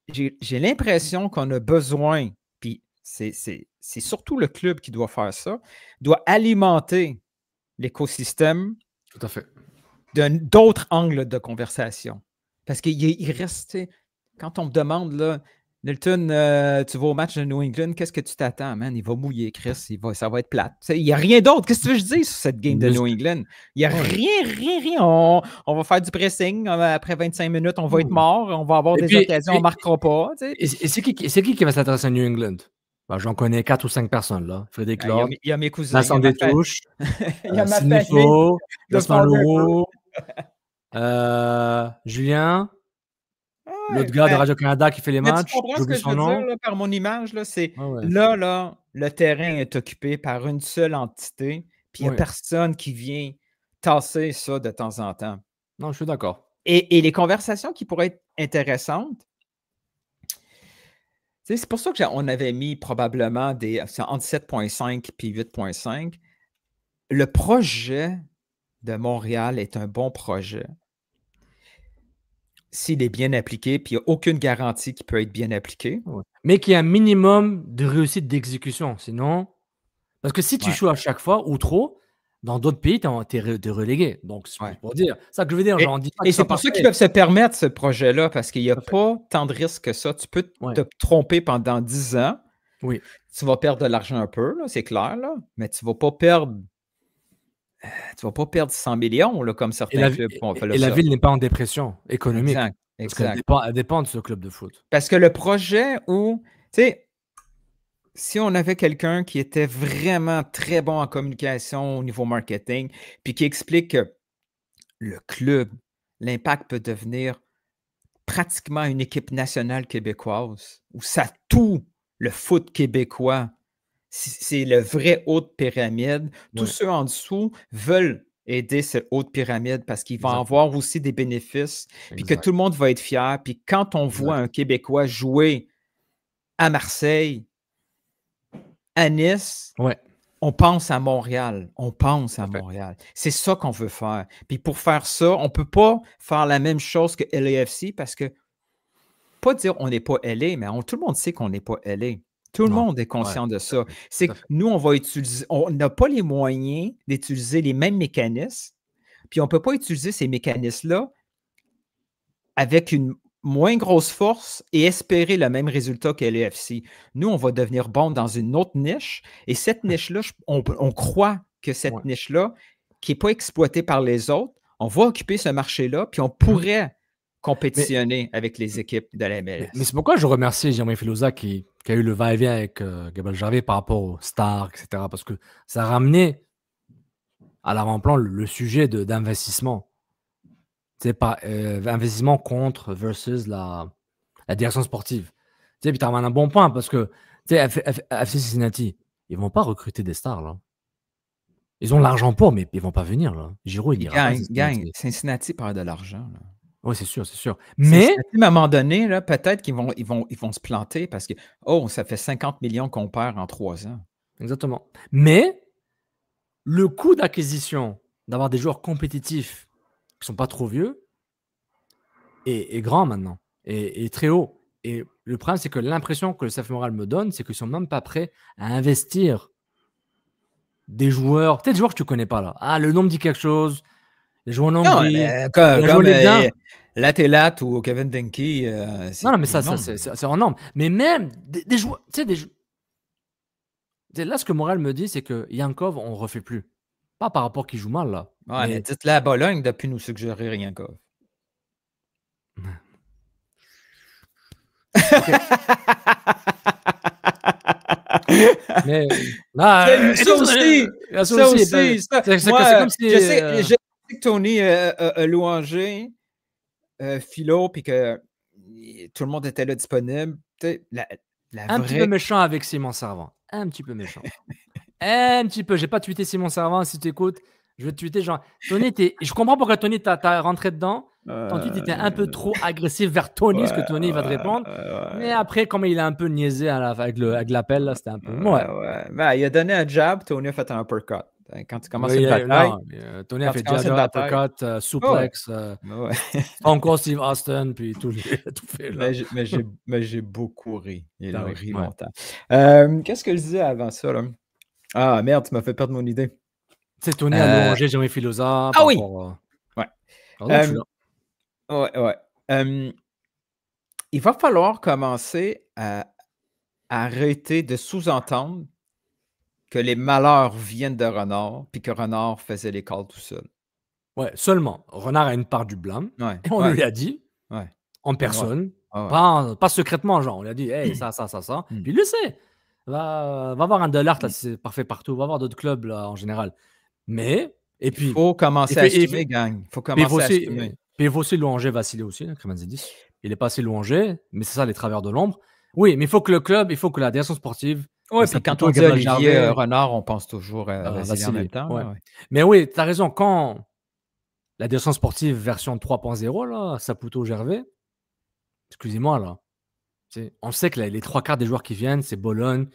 J'ai l'impression qu'on a besoin, puis c'est surtout le club qui doit faire ça, doit alimenter l'écosystème tout à fait d'autres angles de conversation. Parce qu'il reste, quand on me demande, là, Nilton, tu vas au match de New England, qu'est-ce que tu t'attends, man? Il va mouiller, Chris, ça va être plate. Il n'y a rien d'autre. Qu'est-ce que tu veux que je dise sur cette game de New England? Il n'y a rien. On va faire du pressing. Après 25 minutes, on va être mort. On va avoir des occasions, on ne marquera pas. Et c'est qui va s'intéresser à New England? Ben, j'en connais 4 ou 5 personnes, là. Frédéric Lord. Il y a mes cousins. Vincent Détouche. Il y a ma famille. Gaston Leroux. Julien. L'autre gars de Radio-Canada qui fait les matchs. Tu comprends ce que je veux dire là, par mon image? Là, c'est là, le terrain est occupé par une seule entité, puis il n'y a personne qui vient tasser ça de temps en temps. Non, je suis d'accord. Et les conversations qui pourraient être intéressantes, c'est pour ça qu'on avait mis probablement entre 7.5 et 8.5. Le projet de Montréal est un bon projet. S'il est bien appliqué, puis il n'y a aucune garantie qu'il peut être bien appliqué. Mais qu'il y a un minimum de réussite d'exécution. Sinon, parce que si tu joues à chaque fois ou trop, dans d'autres pays, tu es relégué. Donc, c'est pour dire. C'est ça que je veux dire. Et c'est pour ça qu'ils peuvent se permettre ce projet-là, parce qu'il n'y a pas tant de risques que ça. Tu peux te tromper pendant 10 ans. Oui. Tu vas perdre de l'argent un peu, là, c'est clair, là, mais tu ne vas pas perdre. Tu ne vas pas perdre 100 millions, là, comme certains clubs font. Et la ville n'est pas en dépression économique. Exact. Elle dépend de ce club de foot. Parce que le projet où, tu sais, si on avait quelqu'un qui était vraiment très bon en communication au niveau marketing, puis qui explique que le club, l'Impact peut devenir pratiquement une équipe nationale québécoise, où ça tout le foot québécois. C'est le vrai haut de pyramide. Tous ceux en dessous veulent aider cette haute pyramide parce qu'ils vont avoir aussi des bénéfices, puis que tout le monde va être fier. Puis quand on voit un Québécois jouer à Marseille, à Nice, Ouais. on pense à Montréal. On pense à Tout à fait. Montréal. C'est ça qu'on veut faire. Puis pour faire ça, on ne peut pas faire la même chose que LAFC parce que, pas dire on n'est pas LA, mais tout le monde sait qu'on n'est pas LA. Tout le Non. monde est Ouais, conscient de tout à ça. fait. C'est Tout à que fait. nous, on n'a pas les moyens d'utiliser les mêmes mécanismes, puis on ne peut pas utiliser ces mécanismes-là avec une moins grosse force et espérer le même résultat que LAFC. Nous, on va devenir bon dans une autre niche, et cette niche-là, on croit que cette Ouais. niche-là, qui n'est pas exploitée par les autres, on va occuper ce marché-là, puis on pourrait compétitionner avec les équipes de la MLS. Mais c'est pourquoi je remercie Jeremy Filosa qui a eu le va-et-vient avec Gabriel Gervais par rapport aux stars, etc. Parce que ça a ramené à l'avant-plan le sujet d'investissement. C'est pas investissement contre versus la direction sportive. Tu sais, puis tu as un bon point parce que tu sais, FC Cincinnati, ils vont pas recruter des stars là. Ils ont l'argent pour, mais ils vont pas venir là. Giroud, il Ils ira pas à gagnent. Cincinnati. Cincinnati perd de l'argent. là. Oui, c'est sûr, c'est sûr. Mais Cincinnati, à un moment donné, là, peut-être qu'ils vont se planter parce que, ça fait 50 millions qu'on perd en 3 ans. exactement. Mais le coût d'acquisition d'avoir des joueurs compétitifs qui sont pas trop vieux est grand maintenant et très haut. Et le problème, c'est que l'impression que le CF Montréal me donne, c'est qu'ils sont même pas prêts à investir des joueurs, peut-être des joueurs que tu connais pas là. Ah, le nom me dit quelque chose. Les joueurs en Non, Hongrie. mais il a comme joué bien. Latelat ou Kevin Denke, c'est Non, mais ça, énorme. c'est en norme. Mais même des joueurs, tu sais, là, ce que Montréal me dit, c'est que Yankov, on refait plus. Pas par rapport qu'il joue mal là. Ouais, mais dites-le à Bologne de plus nous suggérer rien qu'à. Mais Ça aussi, c'est moi, comme si je sais que Tony a louangé Philo, puis que tout le monde était là disponible. Tu sais, la un vraie... petit peu méchant avec Simon Servant. Un petit peu méchant. Un petit peu. J'ai pas tweeté Simon Servant. Si tu écoutes, je vais te tweeter genre Tony, je comprends pourquoi Tony t'as rentré dedans. Ton tweet était un peu trop agressif vers Tony, ce que Tony va te répondre. Mais après, comme il a un peu niaisé avec l'appel, là, c'était un peu. Ouais. Ben, il a donné un jab, Tony a fait un uppercut. Quand tu commences Oui, une bataille. Tony a fait jab, uppercut, suplex, encore Steve Austin, puis tout fait. Là. Mais j'ai beaucoup ri. Il a ri Ouais. longtemps. Qu'est-ce que je disais avant ça? Là? Ah, merde, tu m'as fait perdre mon idée. Tu sais, Tony a louangé Jérémy Filosa. Ah oui! Ouais. Pardon, je suis là. Ouais. Il va falloir commencer à arrêter de sous-entendre que les malheurs viennent de Renard, puis que Renard faisait les calls tout seul. Ouais, seulement. Renard a une part du blâme. Ouais. Et on lui a dit, en personne, pas secrètement, genre, on lui a dit, hey, ça. Puis il le sait. Va avoir un dollar, là, c'est parfait partout. Va avoir d'autres clubs, là, en général. Mais, et puis. Il faut commencer à assumer, gang. Il faut commencer à assumer. Puis il faut aussi louanger Vassili aussi, Kremanzidis. Il n'est pas assez louangé, mais c'est ça les travers de l'ombre. Oui, mais il faut que le club, il faut que la direction sportive. Oui, puis quand on dit Olivier Renard, on pense toujours à Vassili en même temps. Ouais. Mais oui, tu as raison. Quand la direction sportive version 3.0, là, Saputo Gervais, excusez-moi, là, on sait que les 3/4 des joueurs qui viennent, c'est Bologne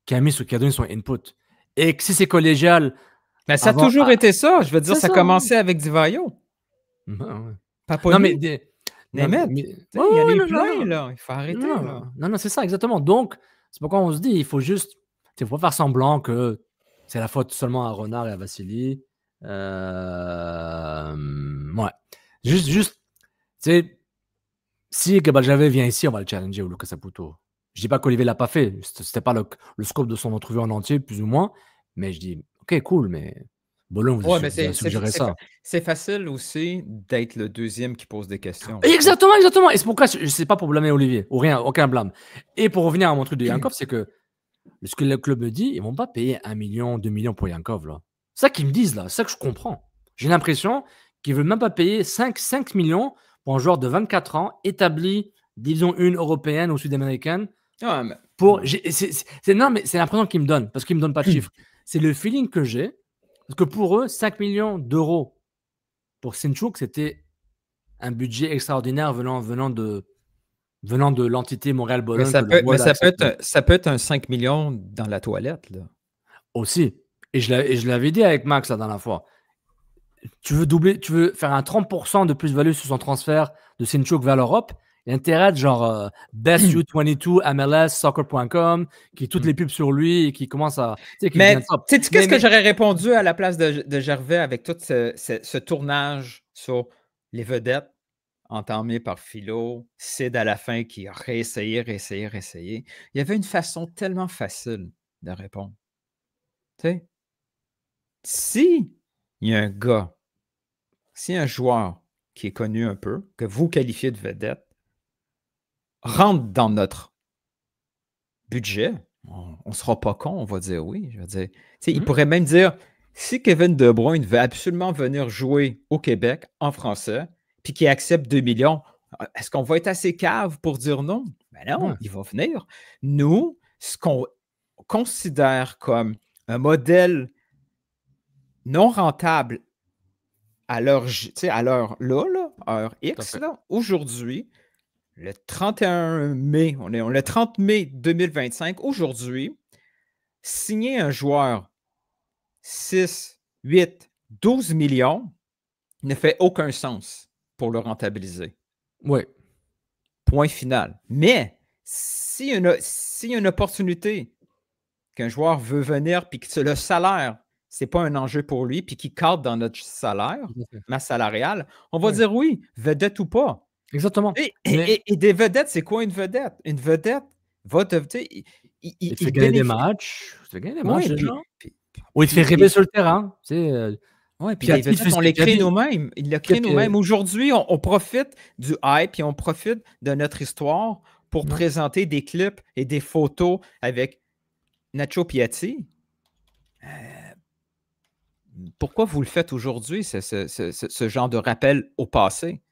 qui a donné son input. Et que si c'est collégial. Mais ça a toujours été ça. Je veux dire, ça a commencé avec Divayo. Paponi. Non, mais. Il y en a eu plein, là. Il faut arrêter. Non, c'est ça, exactement. Donc, c'est pourquoi on se dit, il faut juste. Il ne faut pas faire semblant que c'est la faute seulement à Renard et à Vassili. Ouais. Juste. Tu sais, si Gabriel Gervais vient ici, on va le challenger ou Lucas Saputo. Je dis pas qu'Olivier l'a pas fait. C'était pas le scope de son entrevue en entier, plus ou moins. Mais je dis, ok, cool, mais Bologne, vous avez suggéré ça. C'est facile aussi d'être le deuxième qui pose des questions. Exactement. Et c'est pourquoi je sais pas pour blâmer Olivier, ou rien, aucun blâme. Et pour revenir à mon truc de Yankov, c'est que ce que le club me dit, ils vont pas payer 1 million, 2 millions pour Yankov, là. C'est ça qu'ils me disent, là. C'est ça que je comprends. J'ai l'impression qu'ils veulent même pas payer 5 millions pour un joueur de 24 ans, établi, division 1 européenne ou sud-américaine. Ah, mais... Non, mais c'est l'impression qu'ils me donnent, parce qu'ils me donnent pas de chiffres. C'est le feeling que j'ai. Parce que pour eux, 5 millions d'euros pour Sinchuk, c'était un budget extraordinaire venant de venant de l'entité Mais Montréal-Bologne. ça que le peut, mais World a accepté. ça peut être un 5 millions dans la toilette, là. Aussi. Et je l'avais dit avec Max la dernière fois. Tu veux faire un 30% de plus-value sur son transfert de Sintchuk vers l'Europe. Il y a intérêt de genre Best U22, MLS, Soccer.com, qui toutes les pubs sur lui et qui commence à. Tu sais, qui Mais devient top. sais-tu qu'est-ce que j'aurais répondu à la place de Gervais avec tout ce tournage sur les vedettes entamé par Philo, Sid à la fin qui a réessayé. Il y avait une façon tellement facile de répondre. Tu sais, si il y a un gars, si un joueur qui est connu un peu, que vous qualifiez de vedette, rentre dans notre budget, on ne sera pas con, on va dire oui. Je veux dire, tu sais, il pourrait même dire, si Kevin De Bruyne veut absolument venir jouer au Québec en français, puis qu'il accepte 2 millions, est-ce qu'on va être assez cave pour dire non? Ben non, il va venir. Nous, ce qu'on considère comme un modèle non rentable à l'heure là, heure X, là, aujourd'hui, le 31 mai, on est le 30 mai 2025, aujourd'hui, signer un joueur 6, 8, 12 millions ne fait aucun sens pour le rentabiliser. Oui. Point final. Mais s'il y a une opportunité qu'un joueur veut venir puis que le salaire, ce n'est pas un enjeu pour lui, puis qu'il cadre dans notre salaire, masse salariale, on va dire oui, vedette ou pas. Exactement. Et des vedettes, c'est quoi une vedette? Une vedette va te. Il te fait gagner des matchs. Il te fait gagner des matchs, déjà. Ou il te fait puis- rêver sur le terrain. Tu sais, Oui, puis Piatti les vedettes, fait ce on les qu'il a crée dit. nous-mêmes. Ils le créent nous-mêmes. Aujourd'hui, on profite du hype et on profite de notre histoire pour présenter des clips et des photos avec Nacho Piatti. Pourquoi vous le faites aujourd'hui, ce genre de rappel au passé?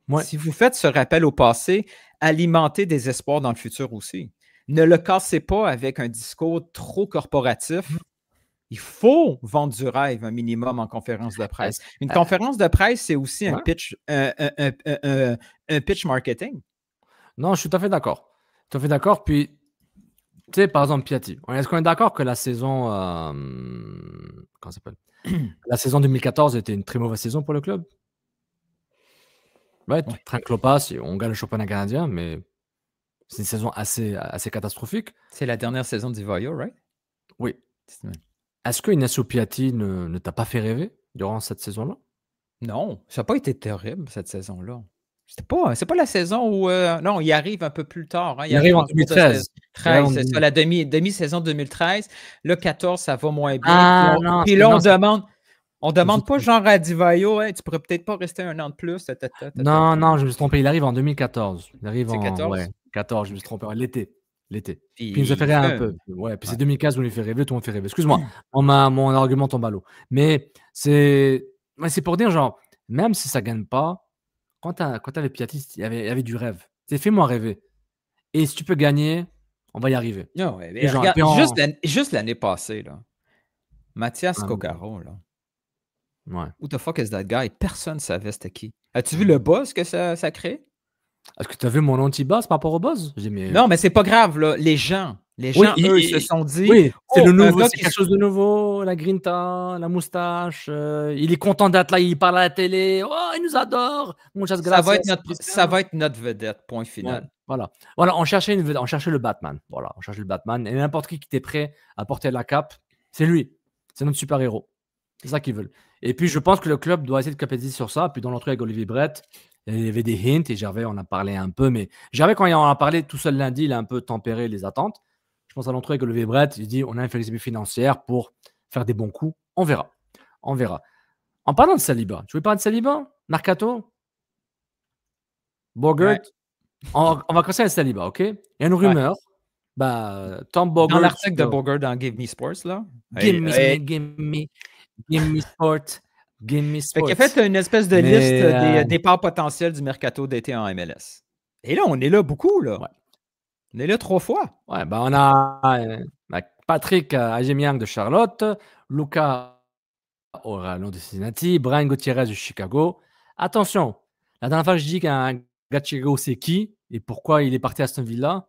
Ouais. Si vous faites ce rappel au passé, alimentez des espoirs dans le futur aussi. Ne le cassez pas avec un discours trop corporatif. Il faut vendre du rêve un minimum en conférence de presse. Une conférence de presse, c'est aussi un pitch, un pitch marketing. Non, je suis tout à fait d'accord. Tout à fait d'accord. Puis, tu sais, par exemple, Piatti. Est-ce qu'on est d'accord que la saison. Comment ça s'appelle? La saison 2014 était une très mauvaise saison pour le club? Ouais, tu prends Klopas et on gagne le championnat canadien, mais c'est une saison assez catastrophique. C'est la dernière saison d'Ivaio, right? Oui. Est-ce que Inacio Piatti ne t'a pas fait rêver durant cette saison-là? Non, ça n'a pas été terrible, cette saison-là. C'est pas la saison où... non, il arrive un peu plus tard. Hein. Il arrive en 2013. C'est ça, la demi-saison 2013. Le 14, ça va moins bien. Ah, puis là, on demande pas genre à Divaio, hey, tu pourrais peut-être pas rester un an de plus. Non, je me suis trompé. Il arrive en 2014. Il arrive en 14? Ouais, 14, je me suis trompé. L'été. Puis il nous a fait rêver un peu. Ouais, puis c'est 2015 où il nous fait rêver, tout le monde fait rêver. Excuse-moi, mon argument tombe à l'eau. Mais c'est pour dire, genre, même si ça ne gagne pas, quand tu avais Piatti, il y avait du rêve. Fais-moi rêver. Et si tu peux gagner, on va y arriver. Non, mais regarde, juste l'année passée, là. Mathias Coccaro, là. Ouais. Who the fuck is that guy? Personne ne savait c'était qui. As-tu vu le buzz que ça crée? Est-ce que tu as vu mon anti-buzz par rapport au buzz? Non, mais c'est pas grave, là. Les gens, eux, ils se sont dit... Oui, c'est le nouveau, c'est quelque chose de nouveau, la grinta, la moustache, il est content d'être là, il parle à la télé, oh, il nous adore, ça va être notre vedette, point final. Ouais, voilà, on cherchait le Batman, voilà, on cherchait le Batman, et n'importe qui était prêt à porter la cape, c'est lui, c'est notre super-héros, c'est ça qu'ils veulent. Et puis, je pense que le club doit essayer de capitaliser sur ça, puis dans l'entrée avec Olivier Brett, il y avait des hints, et Gervais en a parlé un peu, mais Gervais, quand il en a parlé tout seul lundi, il a un peu tempéré les attentes. Je pense à l'entrée avec Olivier Brett, il dit on a une flexibilité financière pour faire des bons coups. On verra. En parlant de Saliba, tu veux parler de Saliba? Mercato? Bogert? Ouais. On va commencer avec Saliba, OK? Il y a une rumeur. Tom Bogert. Dans l'article de Bogert dans Give Me Sports, là. Give me Sport. Fait qu'il a fait une espèce de liste des départs potentiels du mercato d'été en MLS. Et là, on est là beaucoup, là. Ouais. On est là 3 fois. Ouais, on a Patrick Ajemiang de Charlotte, Luca Orano de Cincinnati, Brian Gutierrez de Chicago. Attention, la dernière fois que je dis qu'un gars de Chicago, c'est qui et pourquoi il est parti à Aston Villa.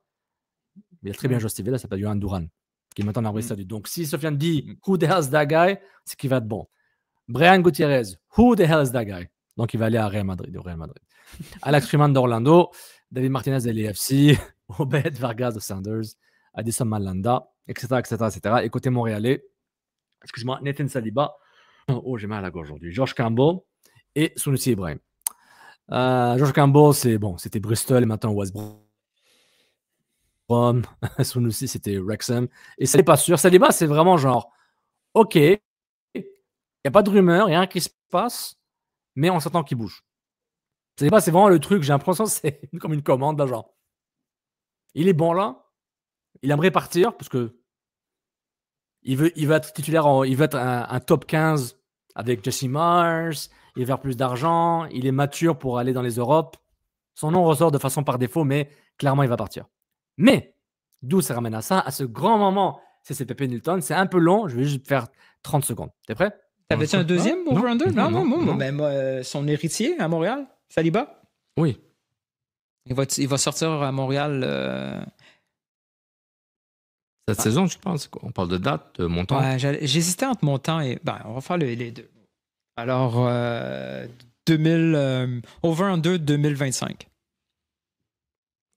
Mais il a très bien joué à Aston Villa, ça s'appelle Johan Duran, qui est maintenant en Arabie Saoudite. Donc, si Sofiane dit « Who the hell is that guy ?» c'est qu'il va être bon. Brian Gutierrez, « Who the hell is that guy ?» Donc, il va aller à Real Madrid. Alex Freeman d'Orlando, David Martinez de l'AFC, Obed Vargas de Sanders, Addison Malanda, etc. Et côté montréalais, excuse-moi, Nathan Saliba, oh, j'ai mal à la gorge aujourd'hui, Josh Campbell et Sunusi Ibrahim. Josh Campbell, c'était Bristol et maintenant West Brom. Sunusi, c'était Wrexham. Et ça n'est pas sûr. Saliba, c'est vraiment genre, OK, il n'y a pas de rumeur, il n'y a rien qui se passe, mais on s'attend qu'il bouge. Saliba, c'est vraiment le truc, j'ai l'impression que c'est comme une commande, là, genre. Il est bon là, il aimerait partir parce que il veut être titulaire, il veut être un top 15 avec Jesse Mars, il veut faire plus d'argent, il est mature pour aller dans les Europes. Son nom ressort de façon par défaut, mais clairement il va partir. Mais d'où ça ramène à ça, à ce grand moment, c'est Pepe Nilton, c'est un peu long, je vais juste faire 30 secondes. T'es prêt? T'avais-tu un deuxième over-under? Non. Mais son héritier à Montréal, Saliba? Oui. Il va sortir à Montréal cette saison, je pense. On parle de date, de montant. Ouais, j'hésitais entre montant et... on va faire les deux. Alors, over-under 2025.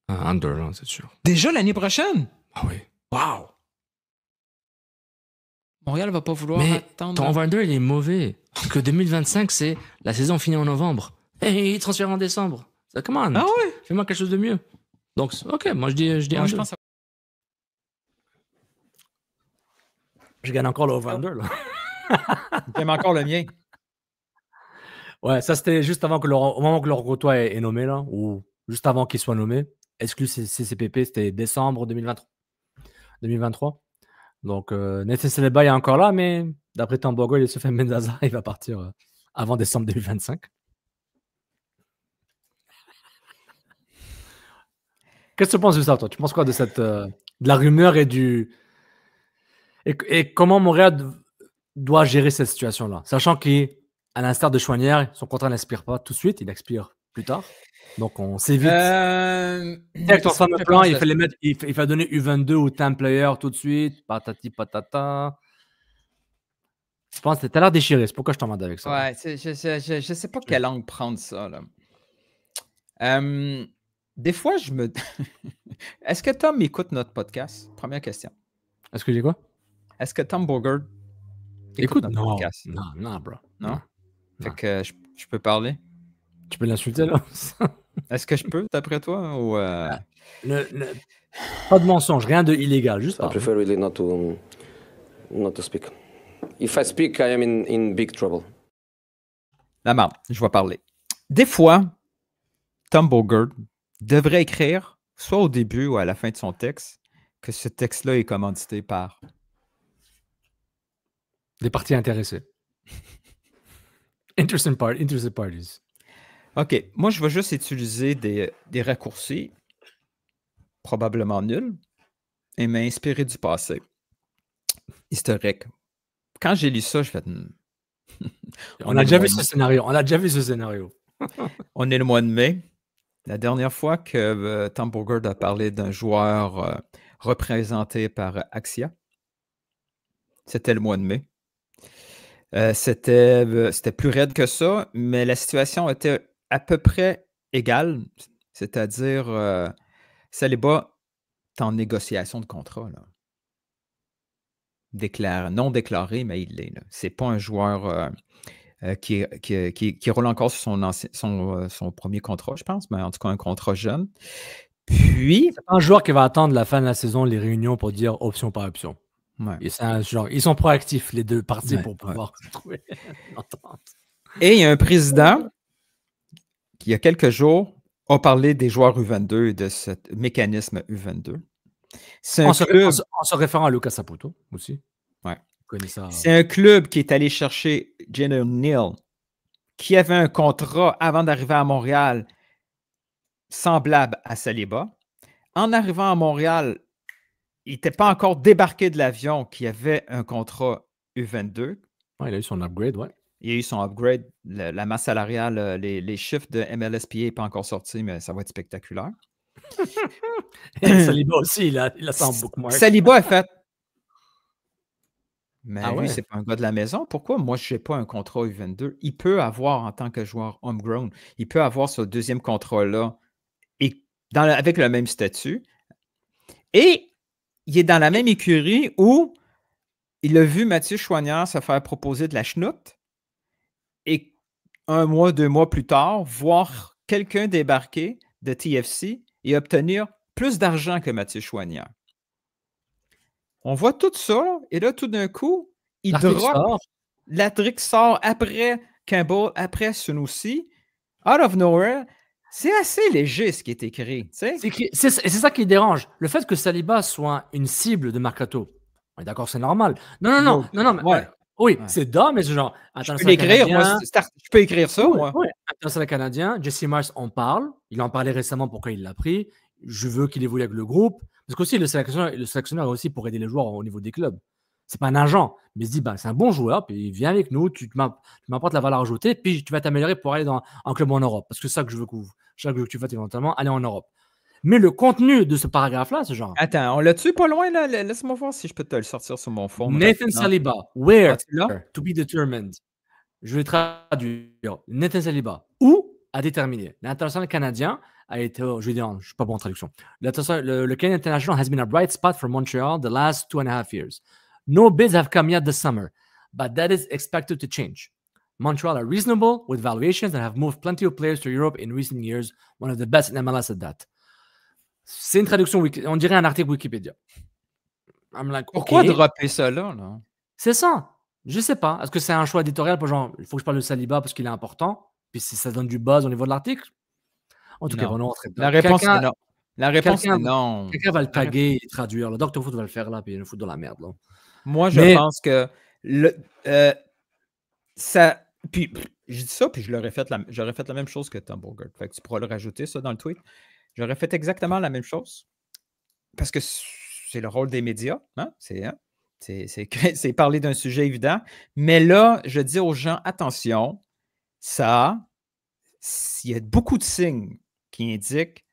Under, là, c'est sûr. Déjà l'année prochaine? Ah oui. Wow! Montréal va pas vouloir attendre... Ton over-under, il est mauvais. Parce que 2025, c'est la saison finie en novembre. Et il transfère en décembre. Come on. Ah ouais? Fais-moi quelque chose de mieux. Donc, OK, moi, je dis je pense que... Je gagne encore le over-under, là. J'aime encore le mien. Ouais, ça, c'était juste avant au moment que Laurent Courtois est nommé, là, ou juste avant qu'il soit nommé. Exclu CCPP, c'était décembre 2023. Donc, Nathan Saliba est encore là, mais d'après Tambogo et Sofiane Mendaza, il va partir avant décembre 2025. Qu'est-ce que tu penses de ça, toi? Tu penses quoi de de la rumeur et du... Et comment Montréal doit gérer cette situation-là? Sachant qu'à l'instar de Chouanière, son contrat n'expire pas tout de suite, il expire plus tard. Donc, on s'évite. Avec ton fameux plan, il fait donner U22 ou Time Player tout de suite. Patati patata. Je pense que tu as l'air déchiré. C'est pourquoi je t'emmerde avec ça. Ouais, je sais pas quelle angle prendre ça, là. Des fois, je me... Est-ce que Tom écoute notre podcast? Première question. Est-ce que j'ai quoi? Est-ce que Tom Bogert écoute notre podcast? Non, bro. Non? Fait que je peux parler? Tu peux l'insulter, là? Est-ce que je peux, d'après toi? Ou Pas de mensonge, rien de illégal, juste I prefer really not to speak. If I speak, I am in big trouble. La merde, je vais parler. Des fois, Tom Bogert devrait écrire, soit au début ou à la fin de son texte, que ce texte-là est commandité par... des parties intéressées. Interested parties. OK. Moi, je vais juste utiliser des raccourcis, probablement nuls, et m'inspirer du passé. Historique. Quand j'ai lu ça, je fais... On a déjà vu ce scénario. On est le mois de mai. La dernière fois que Tom Bogert a parlé d'un joueur représenté par Axia, c'était le mois de mai. C'était plus raide que ça, mais la situation était à peu près égale. C'est-à-dire, Saliba est en négociation de contrat. Là. Non déclaré, mais il l'est. C'est pas un joueur qui roule encore sur son premier contrat, je pense, mais en tout cas un contrat jeune. Puis... c'est pas un joueur qui va attendre la fin de la saison, les réunions pour dire option par option. Ouais. Et c'est un genre, ils sont proactifs, les deux parties, pour pouvoir trouver une entente. Et il y a un président qui, il y a quelques jours, a parlé des joueurs U22 et de ce mécanisme U22. En se référant à Lucas Saputo aussi. Ouais. Ça... C'est un club qui est allé chercher Jenner Neal, qui avait un contrat avant d'arriver à Montréal semblable à Saliba. En arrivant à Montréal, il n'était pas encore débarqué de l'avion qui avait un contrat U22. Ouais, il a eu son upgrade, ouais. Il y a eu son upgrade, la masse salariale, les chiffres de MLSPA n'est pas encore sortis, mais ça va être spectaculaire. Saliba aussi, il a son bookmark. Saliba a fait. Mais Ah lui, ouais? c'est pas un gars de la maison. Pourquoi moi, je n'ai pas un contrat U22? Il peut avoir, en tant que joueur homegrown, il peut avoir ce deuxième contrat-là et avec le même statut. Et il est dans la même écurie où il a vu Mathieu Choignard se faire proposer de la chenoute et 1 mois, 2 mois plus tard, voir quelqu'un débarquer de TFC et obtenir plus d'argent que Mathieu Choignard. On voit tout ça, et là, tout d'un coup, il drop. L'article sort après Campbell, après Sunusi, out of nowhere. C'est assez léger ce qui est écrit. C'est ça qui dérange. Le fait que Saliba soit une cible de Mercato. On est d'accord, c'est normal. Non. Ouais. Oui, c'est dumb, mais c'est genre. Je peux l'écrire, moi. Je peux écrire ça, moi. Oui, international canadien. Jesse Mars en parle. Il en parlait récemment pourquoi il l'a pris. Je veux qu'il évolue avec le groupe. Parce qu'aussi, le sélectionneur est aussi pour aider les joueurs au niveau des clubs. C'est pas un agent, mais il se dit, c'est un bon joueur, puis il vient avec nous, tu m'apportes la valeur ajoutée, puis tu vas t'améliorer pour aller dans un club en Europe. Parce que c'est ça que je veux que tu fasses éventuellement, aller en Europe. Mais le contenu de ce paragraphe-là, c'est genre. Attends, on l'a-tu pas loin, là? Laisse-moi voir si je peux te le sortir sur mon fond. Nathan Saliba, where to be determined. Je vais traduire. Nathan Saliba, où à déterminer. L'international canadien a été, je vais dire, je ne suis pas bon en traduction. Le Canadian International has been a bright spot for Montreal the last 2.5 years. No bids have come yet this summer, but that is expected to change. Montreal are reasonable with valuations and have moved plenty of players to Europe in recent years, one of the best in MLS at that. C'est une traduction, on dirait un article Wikipédia. Pourquoi dropper ça là? C'est ça. Je sais pas. Est-ce que c'est un choix éditorial pour genre, il faut que je parle de Saliba parce qu'il est important, puis si ça donne du buzz au niveau de l'article? En tout cas, on rentrer dedans. La réponse est non. La réponse est non. Quelqu'un va le taguer et traduire. Le Dr. Foot va le faire là, puis il va le foutre dans la merde. Là. Moi, je pense que ça. Puis je dis ça, puis j'aurais fait la même chose que Tom Bogert. Fait que tu pourras le rajouter, ça, dans le tweet. J'aurais fait exactement la même chose. Parce que c'est le rôle des médias. Hein? C'est parler d'un sujet évident. Mais là, je dis aux gens, attention, il y a beaucoup de signes qui indiquent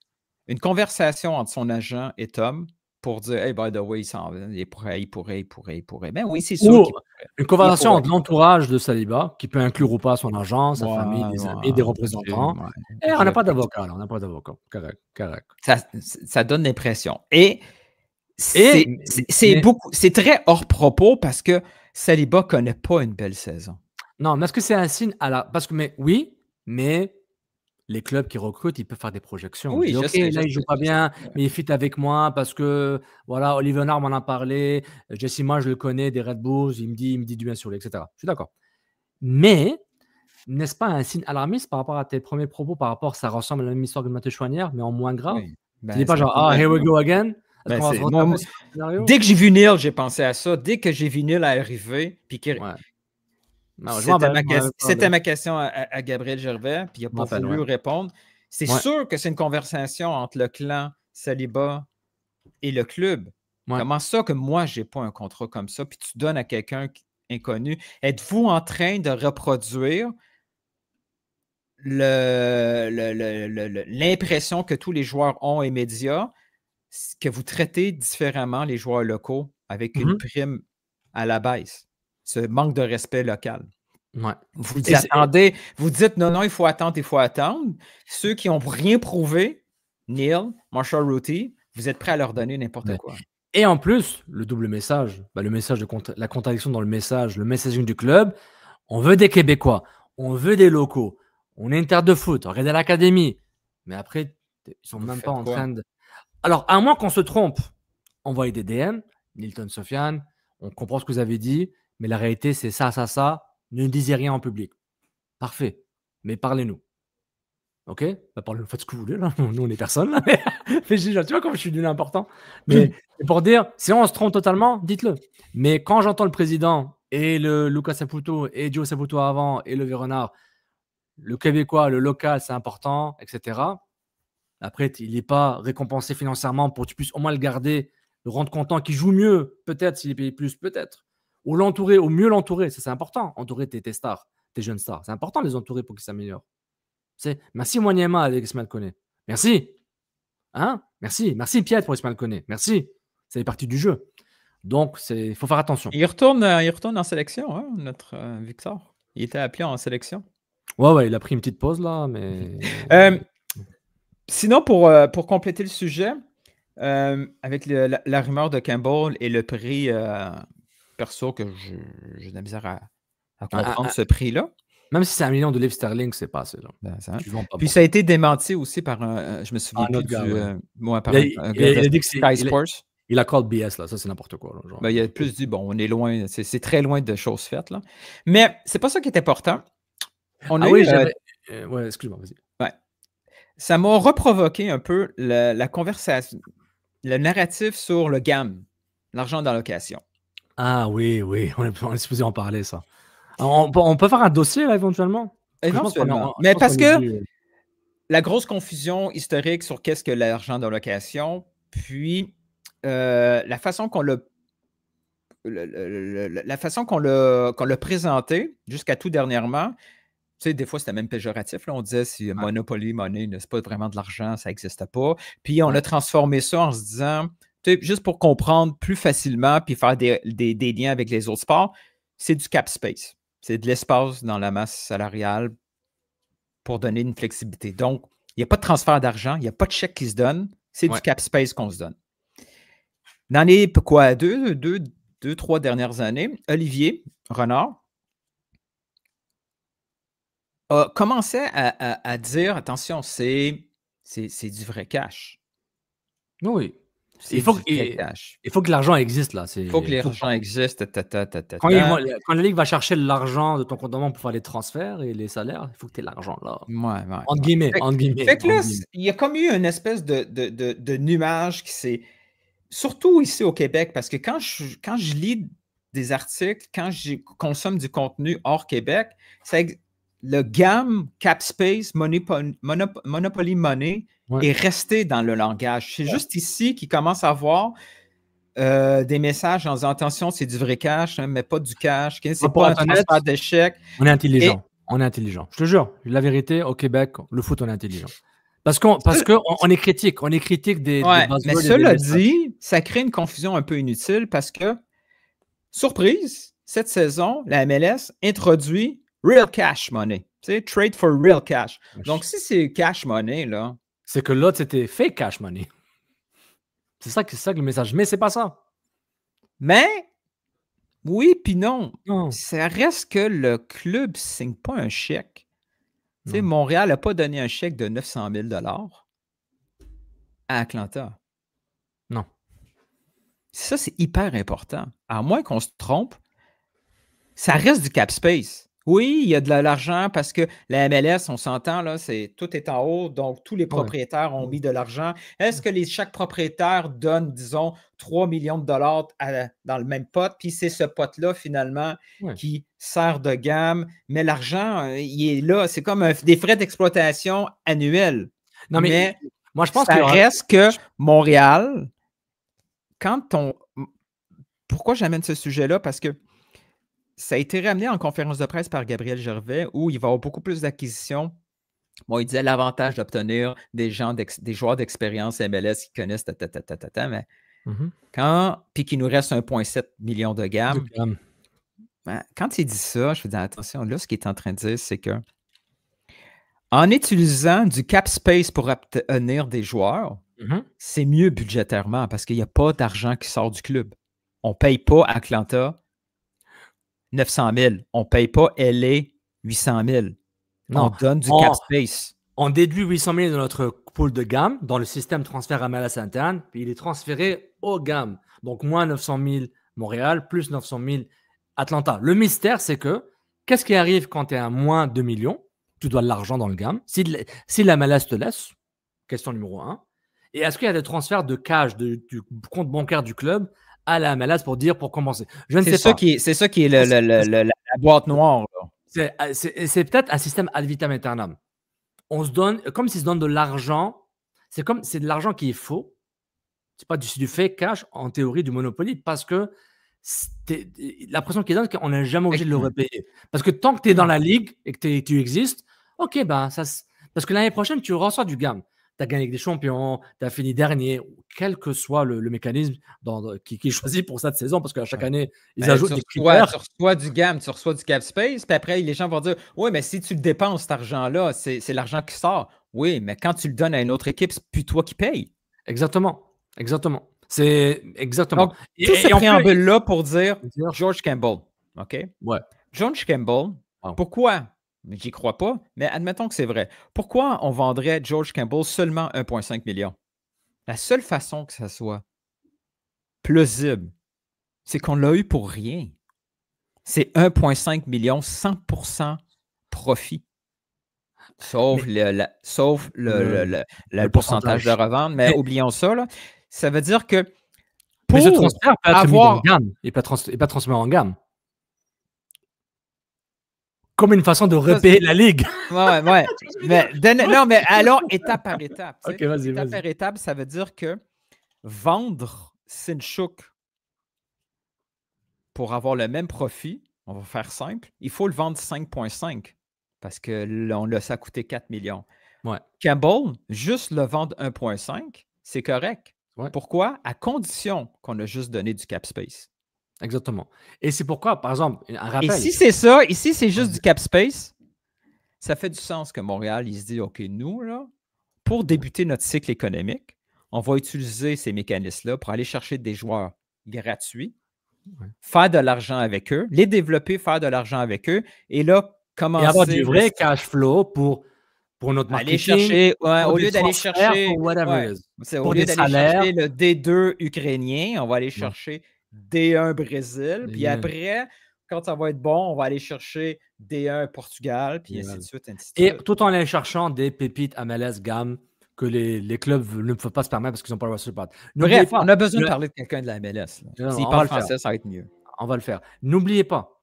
une conversation entre son agent et Tom pour dire, hey, by the way, il pourrait. Ben oui, c'est sûr. Une conversation entre l'entourage de Saliba, qui peut inclure ou pas son agent, sa famille, des amis, des représentants. Et on n'a pas d'avocat, là. On n'a pas d'avocat. Correct. Ça donne l'impression. Et c'est très hors propos parce que Saliba ne connaît pas une belle saison. Non, mais est-ce que c'est un signe mais les clubs qui recrutent, ils peuvent faire des projections. Oui, je sais, là, il ne joue pas bien, mais il fit avec moi parce que, voilà, Olivier Nard m'en a parlé, Jesse Mars, je le connais, des Red Bulls, il me dit du bien sur lui, etc. Je suis d'accord. Mais, n'est-ce pas un signe alarmiste par rapport à tes premiers propos, par rapport à ça ressemble à la même histoire que Mathieu Choignard, mais en moins grave? Oui. Tu dis pas genre, here we go again? Dès que j'ai vu Neil, j'ai pensé à ça. Dès que j'ai vu Neil arriver, puis c'était ma question à Gabriel Gervais, puis il n'a pas voulu répondre. C'est sûr que c'est une conversation entre le clan Saliba et le club. Comment ça que moi, je n'ai pas un contrat comme ça, puis tu donnes à quelqu'un inconnu? Êtes-vous en train de reproduire l'impression que tous les joueurs ont et médias, que vous traitez différemment les joueurs locaux avec une prime à la baisse? Ce manque de respect local. Ouais. Vous dites non, il faut attendre. Ceux qui n'ont rien prouvé, Neil, Marshall Ruti, vous êtes prêts à leur donner n'importe quoi. Et en plus, le double message, le message la contradiction dans le messaging du club, on veut des Québécois, on veut des locaux, on est une terre de foot, regardez l'académie. Mais après, ils sont même pas en train de. Alors, à moins qu'on se trompe, envoyez des DM, Nilton Sofiane, on comprend ce que vous avez dit. Mais la réalité, c'est ça. Ne disez rien en public. Parfait. Mais parlez-nous. OK? Parlez-nous, faites ce que vous voulez. Là. Nous, on est personne. Là. Mais tu vois comme je suis devenu important. Mais pour dire, si on se trompe totalement, dites-le. Mais quand j'entends le président et le Lucas Saputo et Joe Saputo avant et le Véronard, le Québécois, le local, c'est important, etc. Après, il n'est pas récompensé financièrement pour que tu puisses au moins le garder, le rendre content, qu'il joue mieux, peut-être, s'il est payé plus, peut-être. Ou l'entourer, ou mieux l'entourer, ça c'est important, entourer tes stars. tes jeunes stars. C'est important de les entourer pour qu'ils s'améliorent. Merci Wanyama avec Ismaël Koné. Merci. Hein? Merci Piet pour Ismaël Koné. Merci. Ça fait partie du jeu. Donc, il faut faire attention. Il retourne en sélection, hein, notre Victor. Il était appelé en sélection. Ouais, il a pris une petite pause là, mais... Sinon, pour compléter le sujet, avec la rumeur de Campbell et le prix perso que j'ai de la misère à comprendre ce prix-là. Même si c'est $1 million de livres sterling, c'est pas assez. Là. Puis ça a été démenti aussi par je me souviens plus par un gars de Sky Sports. Il a called BS, là. Ça, c'est n'importe quoi. Là, genre. Il a plus dit, bon, on est loin, c'est très loin de choses faites. Là. Mais c'est pas ça qui est important. Ouais, excuse-moi, vas-y. Ouais. Ça m'a reprovoqué un peu la conversation, le narratif sur le GAM, l'argent d'allocation. Ah oui, on est supposé en parler, ça. Alors, on peut faire un dossier, là, éventuellement? Éventuellement. Mais parce que la grosse confusion historique sur qu'est-ce que l'argent d'allocation, puis la façon qu'on l'a présenté jusqu'à tout dernièrement, tu sais, des fois, c'était même péjoratif. Là. On disait si Monopoly Money, c'est pas vraiment de l'argent, ça n'existe pas. Puis on a transformé ça en se disant, tu sais, juste pour comprendre plus facilement puis faire des liens avec les autres sports, c'est du cap space. C'est de l'espace dans la masse salariale pour donner une flexibilité. Donc, il n'y a pas de transfert d'argent, il n'y a pas de chèque qui se donne, c'est du cap space qu'on se donne. Dans les deux, 3 dernières années, Olivier Renard a commencé à dire, attention, c'est du vrai cash. Oui. Il faut que l'argent existe, là. Il faut que l'argent existe. Quand la Ligue va chercher l'argent de ton compte en banque pour faire les transferts et les salaires, il faut que tu aies l'argent là. Entre guillemets. Fait que là, il y a comme eu une espèce de nuage qui s'est... Surtout ici au Québec, parce que quand je lis des articles, quand je consomme du contenu hors Québec, le GAM, Cap Space, Monopoly Money est resté dans le langage. C'est juste ici qu'il commence à avoir des messages en disant attention, c'est du vrai cash, hein, mais pas du cash, c'est pas un transfert d'échec. On est intelligent. On est intelligent. Je te jure, la vérité, au Québec, le foot, on est intelligent. Parce qu'on est critique. On est critique des mais cela dit, ça crée une confusion un peu inutile parce que, surprise, cette saison, la MLS introduit Real Cash Money. Tu sais, Trade for Real Cash. Donc, si c'est Cash Money, là... C'est que l'autre, c'était Fake Cash Money. C'est ça que le message. Mais c'est pas ça. Mais, oui puis non. Ça reste que le club ne signe pas un chèque. Tu sais, Montréal n'a pas donné un chèque de 900 000 $ à Atlanta. Non. Ça, c'est hyper important. À moins qu'on se trompe, ça reste du cap space. Oui, il y a de l'argent parce que la MLS, on s'entend, là, tout est en haut, donc tous les propriétaires ont mis de l'argent. Est-ce que chaque propriétaire donne, disons, 3 millions de dollars dans le même pot, puis c'est ce pot-là, finalement, qui sert de gamme, mais l'argent, il est là. C'est comme des frais d'exploitation annuels. Non, mais moi, je pense ça reste que Montréal, pourquoi j'amène ce sujet-là? Parce que ça a été ramené en conférence de presse par Gabriel Gervais où il va y avoir beaucoup plus d'acquisitions. Bon, il disait l'avantage d'obtenir des joueurs d'expérience MLS qui connaissent mais puis qu'il nous reste 1,7 million de gamme. Quand il dit ça, je veux dire attention, là, ce qu'il est en train de dire, c'est que en utilisant du cap space pour obtenir des joueurs, c'est mieux budgétairement parce qu'il n'y a pas d'argent qui sort du club. On ne paye pas Atlanta 900 000. On ne paye pas LA 800 000. On donne du cap space. On déduit 800 000 de notre pool de gamme dans le système transfert à MLS interne, puis il est transféré aux gammes. Donc, moins 900 000 Montréal, plus 900 000 Atlanta. Le mystère, c'est que qu'est-ce qui arrive quand tu es à moins 2 millions? Tu dois de l'argent dans le gamme. Si la MLS te laisse, question numéro 1. Et est-ce qu'il y a des transferts de cash du compte bancaire du club à la MLS pour commencer? Je ne sais pas. C'est ça qui est la boîte noire. C'est peut-être un système ad vitam aeternam. On se donne, comme s'il se donne de l'argent, c'est de l'argent qui est faux. C'est pas du fake cash, en théorie, du Monopoly, parce que l'impression qu'ils donnent, c'est qu'on n'est jamais obligé de le repayer. Parce que tant que tu es dans la ligue et que tu existes, ok, ben, parce que l'année prochaine, tu reçois du gamme. Tu as gagné avec des champions, tu as fini dernier, quel que soit le mécanisme qui est choisi pour cette saison, parce qu'à chaque année, ils ajoutent des critères. Tu reçois du gamme, tu reçois du cap space, puis après, les gens vont dire oui, mais si tu le dépenses, cet argent-là, c'est l'argent qui sort. Oui, mais quand tu le donnes à une autre équipe, c'est plus toi qui paye. Exactement. C'est exactement. Donc, tout ce préambule-là pour dire George Campbell. OK? Ouais. George Campbell, pourquoi? J'y crois pas, mais admettons que c'est vrai. Pourquoi on vendrait George Campbell seulement 1,5 million? La seule façon que ça soit plausible, c'est qu'on l'a eu pour rien. C'est 1,5 million, 100% profit. Sauf le pourcentage de revente. Mais oublions ça. Là. Ça veut dire que pour ce transfert peut être mis en gamme et pas transféré en gamme. Comme une façon de repayer la ligue. Ouais. mais allons étape par étape. Ok, vas-y. Étape par étape, ça veut dire que vendre Sinchuk pour avoir le même profit, on va faire simple, il faut le vendre 5,5 parce que ça a coûté 4 millions. Ouais. Campbell, juste le vendre 1,5, c'est correct. Ouais. Pourquoi? À condition qu'on a juste donné du cap space. Exactement. Et c'est pourquoi, par exemple, un rappel. Et si c'est ça, ici, c'est juste du cap space, ça fait du sens que Montréal, il se dit, OK, nous, là, pour débuter notre cycle économique, on va utiliser ces mécanismes-là pour aller chercher des joueurs gratuits, faire de l'argent avec eux, les développer, faire de l'argent avec eux, et là, commencer... Et avoir du vrai cash flow pour notre marketing. Aller chercher, au lieu d'aller chercher... Au lieu d'aller chercher le D2 ukrainien, on va aller chercher D1 Brésil, puis après, quand ça va être bon, on va aller chercher D1 Portugal, puis ainsi de suite. Et tout en aller cherchant des pépites MLS gamme que les clubs ne peuvent pas se permettre parce qu'ils n'ont pas le roster spot. Bref, on a besoin de parler de quelqu'un de la MLS. S'il parle français, ça va être mieux. On va le faire. N'oubliez pas,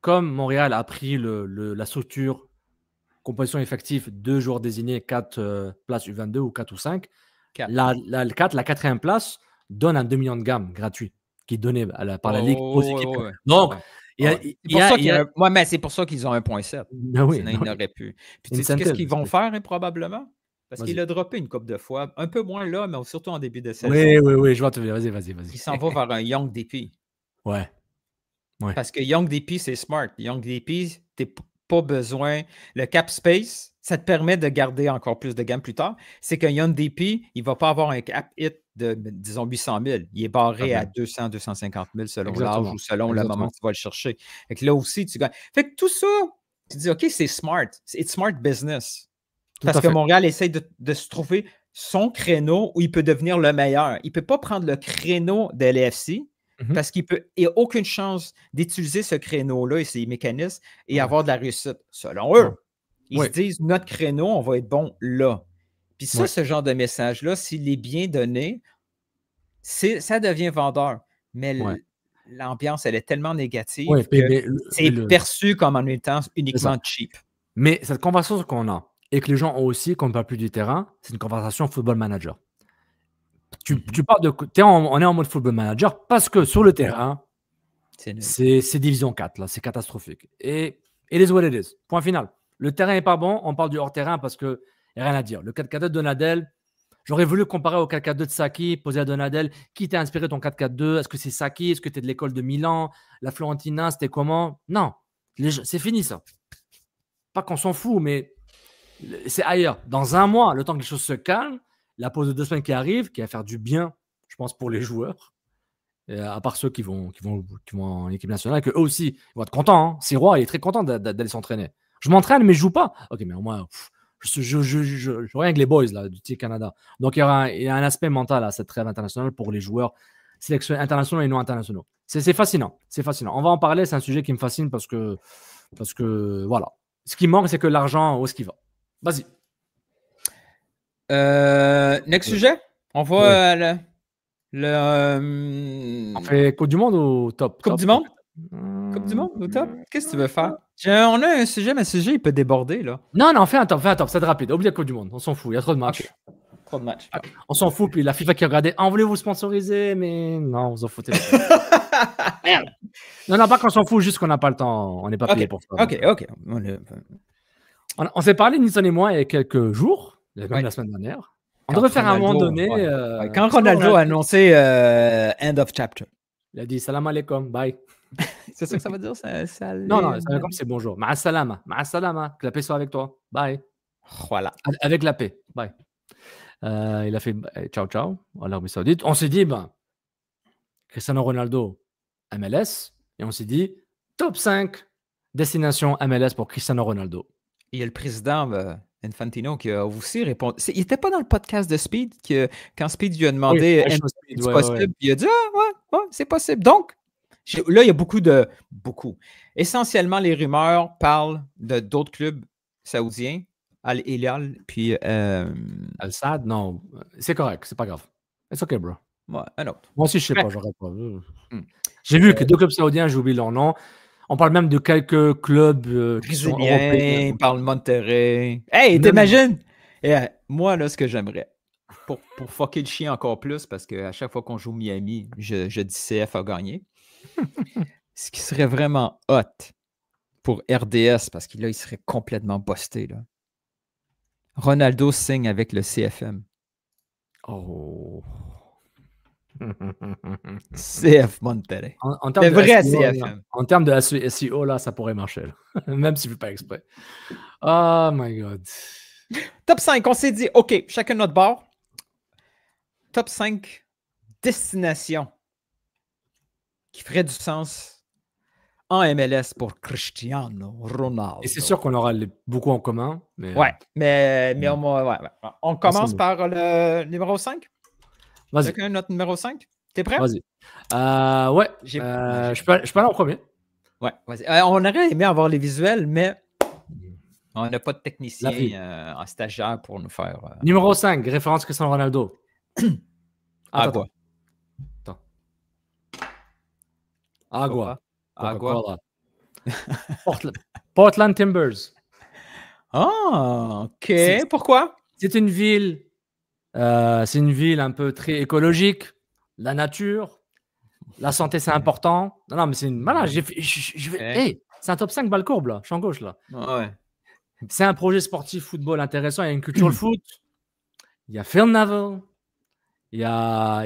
comme Montréal a pris la structure composition effective 2 joueurs désignés, 4 places U22 ou 4 ou 5, la quatrième place donne un 2 millions de gamme gratuit qui est donné par la Ligue aux équipes. Donc, c'est pour ça qu'ils ont 1,7. Sinon, ils n'auraient pu. Puis tu sais qu'est-ce qu'ils vont faire probablement? Parce qu'il a droppé une couple de fois. Un peu moins là, mais surtout en début de saison. Oui, je vois te dire. Vas-y. Il s'en va vers un Young DP. Ouais. Parce que Young DP, c'est smart. Young DP, tu n'as pas besoin. Le cap space, ça te permet de garder encore plus de gamme plus tard. C'est qu'un Young DP, il ne va pas avoir un cap hit de, disons, 800 000. Il est barré à 200, 250 000 selon l'âge ou selon le moment que tu vas le chercher. Fait que là aussi, tu gagnes. Fait que tout ça, tu dis, OK, c'est smart. C'est smart business. Parce que Montréal essaie de se trouver son créneau où il peut devenir le meilleur. Il ne peut pas prendre le créneau de l'AFC parce qu'il n'y a aucune chance d'utiliser ce créneau-là et ces mécanismes et avoir de la réussite. Selon eux, ils se disent, notre créneau, on va être bon là. Puis ça, ce genre de message-là, s'il est bien donné, ça devient vendeur. Mais l'ambiance, elle est tellement négative que c'est perçu comme en étant uniquement cheap. Mais cette conversation qu'on a et que les gens ont aussi, qu'on ne parle plus du terrain, c'est une conversation football manager. Tu parles de... on est en mode football manager parce que sur le terrain, c'est division 4, là, c'est catastrophique. Et it is what it is. Point final. Le terrain n'est pas bon, on parle du hors-terrain parce que il n'y a rien à dire. Le 4-4-2 de Donadel, j'aurais voulu comparer au 4-4-2 de Saki, poser à Donadel, qui t'a inspiré ton 4-4-2? Est-ce que c'est Saki? Est-ce que tu es de l'école de Milan? La Florentina, c'était comment? Non, c'est fini ça. Pas qu'on s'en fout, mais c'est ailleurs. Dans un mois, le temps que les choses se calment, la pause de 2 semaines qui arrive, qui va faire du bien, je pense, pour les joueurs, à part ceux qui vont en équipe nationale, qu'eux aussi vont être contents. Hein. Sirois, il est très content d'aller s'entraîner. Je m'entraîne, mais je ne joue pas. Ok, mais au moins... Je rien avec les boys là, du Team Canada. Donc, il y a un aspect mental à cette trêve internationale pour les joueurs sélectionnés internationaux et non internationaux. C'est fascinant. C'est fascinant. On va en parler. C'est un sujet qui me fascine parce que voilà. Ce qui manque, c'est que l'argent, où est-ce qu'il va? Vas-y. Next sujet? On va on fait Coupe du Monde ou top? Coupe du Monde? Coupe du Monde ou top? Qu'est-ce que tu veux faire? On a un sujet, mais le sujet, il peut déborder, là. Non, fais un top, c'est rapide. Oublie la Coupe du Monde, on s'en fout, il y a trop de matchs. Trop de matchs. On s'en fout. Puis la FIFA qui regardait, voulez-vous sponsoriser? Mais non, vous en foutez. Merde. Non, pas qu'on s'en fout, juste qu'on n'a pas le temps. On n'est pas payé pour ça. OK. On s'est parlé, Nilsson et moi, il y a quelques jours, même la semaine dernière. On devrait faire à un moment donné. Quand Ronaldo a annoncé End of Chapter. Il a dit salam alaikum, bye. C'est ça que ça veut dire? Non, salam alaikum, c'est bonjour. Ma'a salama, que la paix soit avec toi. Bye. Voilà. Avec la paix. Bye. Il a fait ciao, ciao à l'Arabie Saoudite. On s'est dit, Cristiano Ronaldo, MLS. Et on s'est dit, top 5 destination MLS pour Cristiano Ronaldo. Il y a le président Infantino qui a aussi répondu. Il n'était pas dans le podcast de Speed quand Speed lui a demandé c'est possible. Il a dit ouais, c'est possible. Donc, là, il y a beaucoup. Essentiellement, les rumeurs parlent d'autres clubs saoudiens. Al-Hilal, puis... Al-Sadd, non. C'est correct, c'est pas grave. C'est OK, bro. Ouais, un autre. Moi aussi, je sais pas, j'aurais pas. J'ai vu que 2 clubs saoudiens, j'ai oublié leur nom. On parle même de quelques clubs brésiliens, on parle Monterrey. Hey, t'imagines? Moi, là, ce que j'aimerais, pour fucker le chien encore plus, parce qu'à chaque fois qu'on joue Miami, je dis CF a gagné. Ce qui serait vraiment hot pour RDS, parce que là, il serait complètement busté, là. Ronaldo signe avec le CFM. Oh. CF Monterrey. Le vrai SEO, CFM. En termes de SEO, là, ça pourrait marcher. Là. Même si je ne fais pas exprès. Oh my God. Top 5, on s'est dit, OK, chacun notre bord. Top 5 destinations qui feraient du sens en MLS pour Cristiano Ronaldo. Et c'est sûr qu'on aura beaucoup en commun. Mais, mais on commence par le numéro 5. Vas-y. Chacun notre numéro 5. T'es prêt? Vas-y. Ouais. Je peux aller en premier. Ouais, vas-y. On aurait aimé avoir les visuels, mais on n'a pas de technicien en stagiaire pour nous faire. Numéro 5, référence Cristiano Ronaldo. Agua. Agua. Portland Timbers. Ah, OK. Pourquoi? C'est une ville un peu très écologique. La nature, la santé, c'est important. Non, mais c'est une... Voilà, hey, c'est un top 5 balle courbe, là. Champ gauche, là. Ouais. C'est un projet sportif football intéressant. Il y a une culture de foot. Il y a Phil Neville. Il y a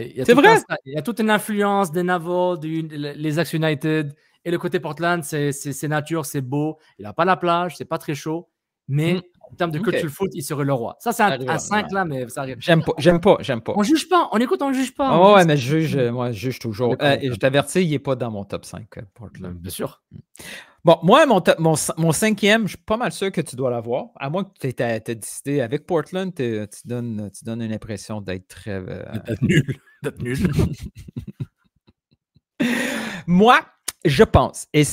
toute une influence des Neville, les Axe United. Et le côté Portland, c'est nature, c'est beau. Il n'a pas la plage, c'est pas très chaud. Mais en termes de culture foot, il serait le roi. Ça, c'est un 5 là, mais ça arrive. J'aime pas. On juge pas. On écoute, on juge pas. Oh, ouais, mais moi, je juge toujours. Et je t'avertis, il n'est pas dans mon top 5, Portland. Bien sûr. Bon, moi, mon cinquième, je suis pas mal sûr que tu dois l'avoir. À moins que tu aies décidé avec Portland, tu donnes une impression d'être très. D'être nul. Moi, je pense. Et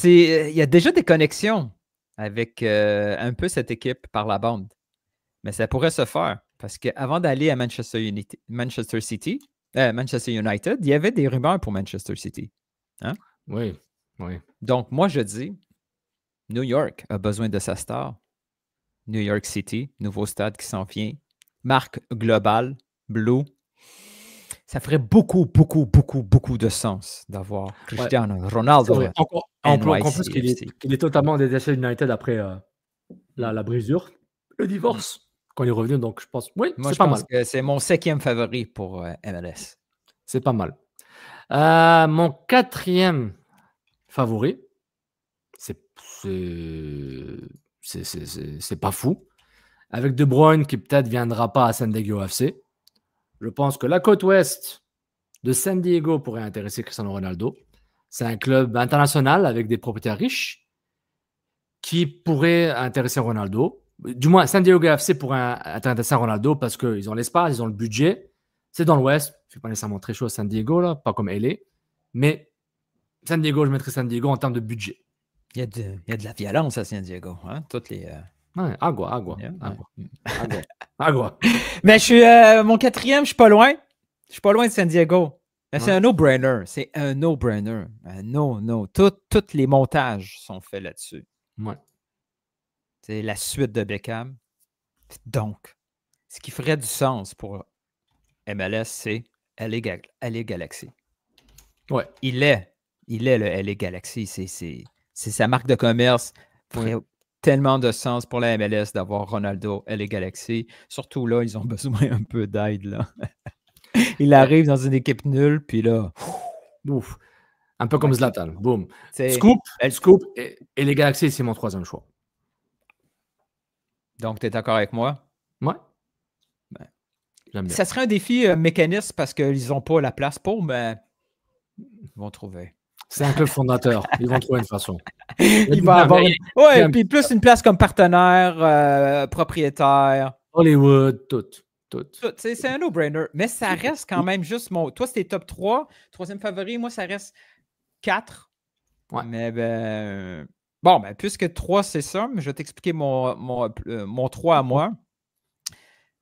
il y a déjà des connexions avec un peu cette équipe par la bande. Mais ça pourrait se faire. Parce qu'avant d'aller à Manchester United, il y avait des rumeurs pour Manchester City. Hein? Oui. Donc, moi, je dis, New York a besoin de sa star. New York City, nouveau stade qui s'en vient. Marque globale, Blue. Ça ferait beaucoup de sens d'avoir Cristiano Ronaldo. En plus qu'il est totalement détaché de United après la brisure, le divorce, quand il est revenu. Donc, je pense, moi, je pense que c'est mon 5e favori pour MLS. C'est pas mal. Mon 4e favori, c'est pas fou. Avec De Bruyne qui peut-être viendra pas à San Diego FC. Je pense que la côte ouest de San Diego pourrait intéresser Cristiano Ronaldo. C'est un club international avec des propriétaires riches qui pourrait intéresser Ronaldo. Du moins, San Diego FC pourrait intéresser Ronaldo parce qu'ils ont l'espace, ils ont le budget. C'est dans l'ouest. Il ne fait pas nécessairement très chaud à San Diego, là, pas comme LA. Mais San Diego, je mettrais San Diego en termes de budget. Il y a de la violence à San Diego. Hein? Toutes les... Ouais, agua. Mais mon 4e, je suis pas loin. Je suis pas loin de San Diego. Mais c'est un no-brainer. C'est un no-brainer. No. Tous les montages sont faits là-dessus. Ouais. C'est la suite de Beckham. Donc, ce qui ferait du sens pour MLS, c'est LA Galaxy. Ouais. Il est le LA Galaxy. C'est sa marque de commerce. Ferait tellement de sens pour la MLS d'avoir Ronaldo LA Galaxy. Surtout là, ils ont besoin un peu d'aide. Là. Il arrive dans une équipe nulle, puis là... Ouf. Un peu comme Zlatan. Boum. C'est- Scoop et les Galaxies, c'est mon troisième choix. Donc, tu es d'accord avec moi? Ouais. Ben, J'aime bien. ça serait un défi mécaniste parce qu'ils n'ont pas la place pour, mais ils vont trouver. C'est un club fondateur. Ils vont trouver une façon. Il va avoir puis plus une place comme partenaire, propriétaire. Hollywood, tout. C'est un no-brainer. Mais ça reste quand même juste mon... Toi, c'était top 3. Troisième favori. Moi, ça reste 4. Ouais. Mais ben... Bon, ben, puisque 3, c'est ça, mais je vais t'expliquer mon 3 à moi.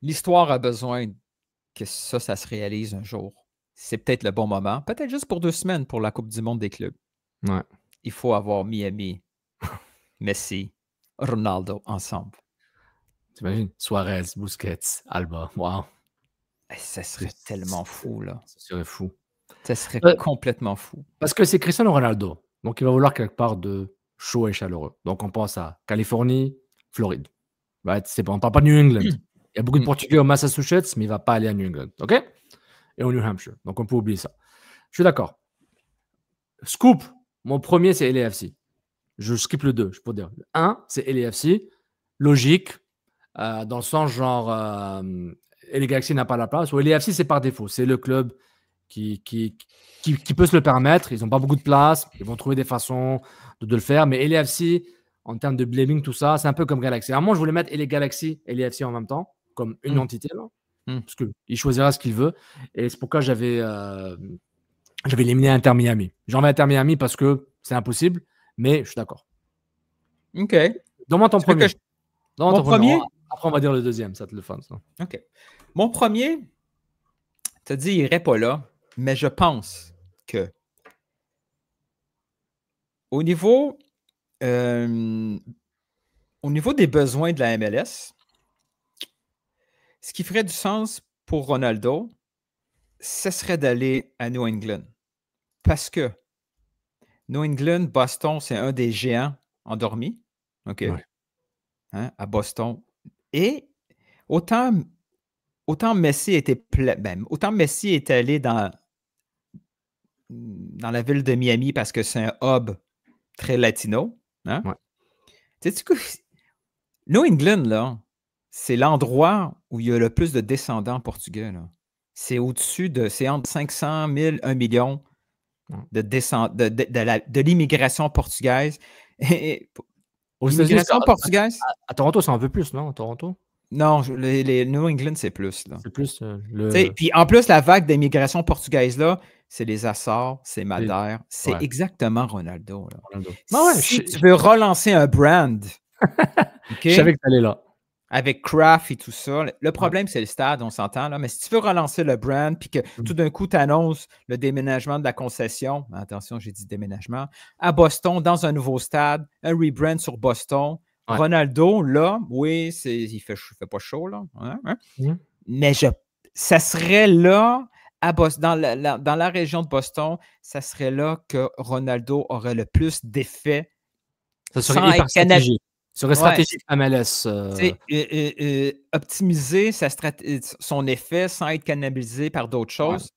L'histoire a besoin que ça se réalise un jour. C'est peut-être le bon moment. Peut-être juste pour 2 semaines pour la Coupe du monde des clubs. Ouais. Il faut avoir Miami, Messi, Ronaldo ensemble. T'imagines? Suarez, Busquets, Alba. Wow. Ça serait tellement fou, là. Ça serait fou. Ça serait complètement fou. Parce que c'est Cristiano Ronaldo. Donc, il va vouloir quelque part de chaud et chaleureux. Donc, on pense à Californie, Floride. Right? On ne parle pas de New England. Il y a beaucoup de Portugais au Massachusetts, mais il ne va pas aller à New England. OK? Et au New Hampshire. Donc, on peut oublier ça. Je suis d'accord. Scoop, mon premier, c'est LAFC. Je skip le 2, je peux dire. Le 1, c'est LAFC. Logique. Dans le sens genre, LA Galaxy n'a pas la place. Ou LAFC, c'est par défaut. C'est le club qui peut se le permettre. Ils n'ont pas beaucoup de place. Ils vont trouver des façons de le faire. Mais LAFC, en termes de blaming, tout ça, c'est un peu comme Galaxy. À moi, je voulais mettre LA Galaxy et LAFC en même temps, comme une entité. Là, parce qu'il choisira ce qu'il veut. Et c'est pourquoi j'avais éliminé Inter Miami. J'en vais Inter Miami parce que c'est impossible, mais je suis d'accord. OK. Donne-moi ton premier. Mon premier? Après, on va dire le deuxième. Ça te le fun, ça. OK. Mon premier, tu as dit, il n'irait pas là, mais je pense que au niveau des besoins de la MLS, ce qui ferait du sens pour Ronaldo, ce serait d'aller à New England. Parce que New England, Boston, c'est un des géants endormis. OK? Ouais. Hein, à Boston. Et autant Messi était autant Messi est allé dans la ville de Miami parce que c'est un hub très latino. Hein? Ouais. Sais-tu quoi? New England, là, c'est l'endroit où il y a le plus de descendants portugais. Là. C'est au-dessus c'est entre 500 000 1 million de l'immigration portugaise. L'immigration portugaise? À Toronto, c'est un peu plus, non? Toronto? Non, les New England, c'est plus. Là. C'est plus Puis en plus, la vague d'immigration portugaise, là, c'est les Açores, c'est Madère. C'est exactement Ronaldo. Là. Ronaldo. Si tu veux relancer un brand, je savais que tu allais là. Avec Kraft et tout ça, le problème, c'est le stade, on s'entend. Là, mais si tu veux relancer le brand, puis que tout d'un coup, tu annonces le déménagement de la concession, attention, j'ai dit déménagement, à Boston, dans un nouveau stade, un rebrand sur Boston, Ronaldo, là, oui, il fait pas chaud, là. Mais ça serait là, dans la région de Boston, ça serait là que Ronaldo aurait le plus d'effet. Ça serait hyper stratégique. Ça serait stratégique MLS. Optimiser son effet sans être cannibalisé par d'autres choses.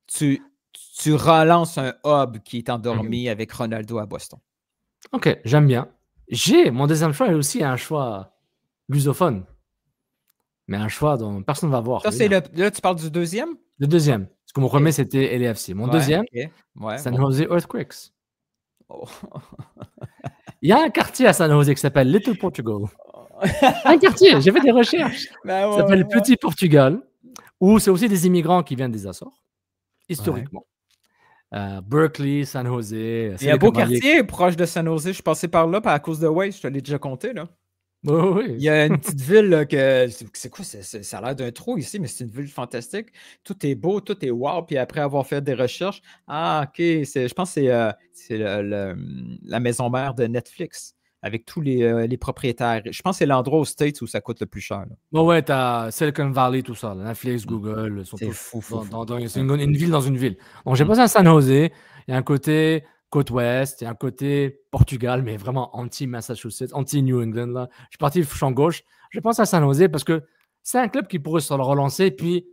Tu relances un hub qui est endormi avec Ronaldo à Boston. OK, j'aime bien. Mon deuxième choix est aussi un choix lusophone. Mais un choix dont personne ne va voir. Ça, là, tu parles du deuxième? Le deuxième. Parce que mon premier, c'était LAFC. Mon deuxième, San Jose Earthquakes. Oh. Il y a un quartier à San Jose qui s'appelle Little Portugal. Un quartier, j'ai fait des recherches. Ça s'appelle Petit Portugal, où c'est aussi des immigrants qui viennent des Açores, historiquement. Berkeley, San Jose. Il y a un beau quartier proche de San Jose. Je suis passé par là à cause de Waze. Je te l'ai déjà compté. Là. Oui. Il y a une petite ville là, que. C'est quoi? Ça a l'air d'un trou ici, mais c'est une ville fantastique. Tout est beau, tout est wow. Puis après avoir fait des recherches, OK, je pense que c'est la maison mère de Netflix avec tous les propriétaires. Je pense que c'est l'endroit aux States où ça coûte le plus cher. Là. Bon, ouais, t'as Silicon Valley, tout ça. Là. Netflix, Google, sont C'est tous fou. c'est une ville dans une ville. Donc, j'ai passé à San Jose. Il y a un côté côte ouest, il y a un côté Portugal, mais vraiment anti-Massachusetts, anti-New England. Là. Je suis parti champ gauche. Je pense à San Jose parce que c'est un club qui pourrait se relancer. Puis,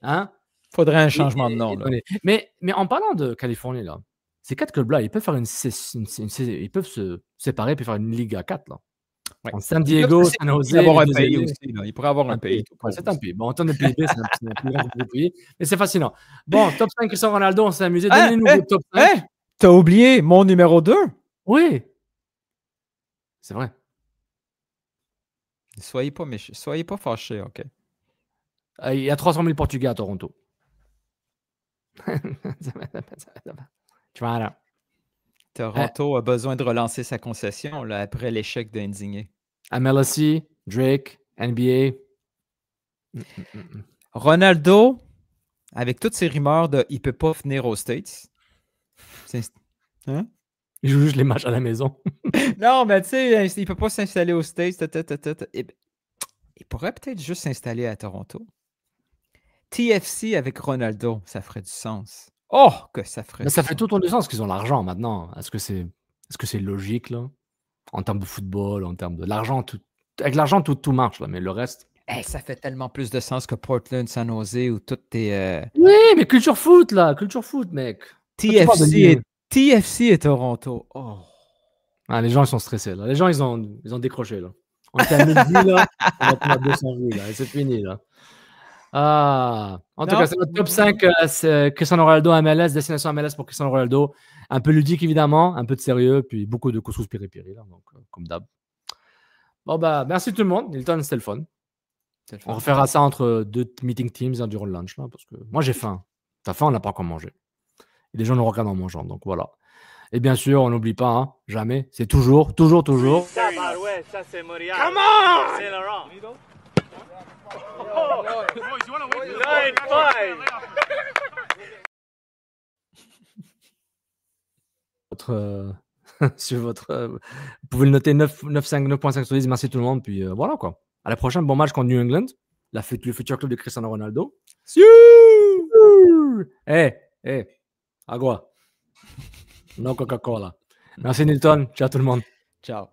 hein, faudrait un changement de nom. Là. Mais en parlant de Californie, là, ces 4 clubs-là, ils peuvent faire ils peuvent se séparer et faire une Ligue à 4. Là. Ouais. En San Diego, San Jose. Il pourrait avoir un pays aussi. Là. Il pourrait avoir un pays. Ouais, c'est un pays. Bon, en termes de PIB, c'est un plus grand pays. Mais c'est fascinant. Bon, top 5 Cristiano Ronaldo, on s'est amusé. Donnez-nous le top 5. T'as oublié mon numéro 2? Oui. C'est vrai. Soyez pas fâchés, OK? Il y a 300 000 Portugais à Toronto. Tu vois, là. Toronto a besoin de relancer sa concession là, après l'échec d'Indigné. MLSE, Drake, NBA. Ronaldo, avec toutes ces rumeurs de il ne peut pas venir aux States. Hein? Il joue juste les matchs à la maison. Non, mais tu sais, il ne peut pas s'installer aux States. Il pourrait peut-être juste s'installer à Toronto. TFC avec Ronaldo, ça ferait du sens. Oh, que ça ferait Mais ça fait tout du sens parce qu'ils ont l'argent maintenant. Est-ce que c'est logique, là? En termes de football, en termes de l'argent, avec l'argent, tout marche, là, mais le reste. Ça fait tellement plus de sens que Portland, San Jose, où tout est. Oui, mais culture foot, là. Culture foot, mec. TFC et Toronto. Oh. Ah, les gens, ils sont stressés, là. Les gens, ils ont décroché, là. On était à midi, là. On va prendre 200 vues, là. Et c'est fini, là. En tout cas, c'est notre top 5. C'est Cristiano Ronaldo MLS, destination MLS pour Cristiano Ronaldo. Un peu ludique, évidemment, un peu de sérieux, puis beaucoup de couscous piri-piri, là, donc, comme d'hab. Bon, bah, merci tout le monde. Nilton, c'était le fun. On refera ça entre 2 meeting teams durant le lunch, là, parce que moi, j'ai faim. T'as faim, on n'a pas encore mangé. Et les gens nous regardent en mangeant, donc voilà. Et bien sûr, on n'oublie pas, hein, jamais, c'est toujours. Ça, ouais, ça c'est Morial. Come on! C'est Laurent. Sur votre, vous pouvez le noter 9.5 sur 10. Merci tout le monde. Puis voilà quoi. À la prochaine. Bon match contre New England. Le futur club de Cristiano Ronaldo. Agua. No Coca-Cola. Merci Nilton. Ciao tout le monde. Ciao.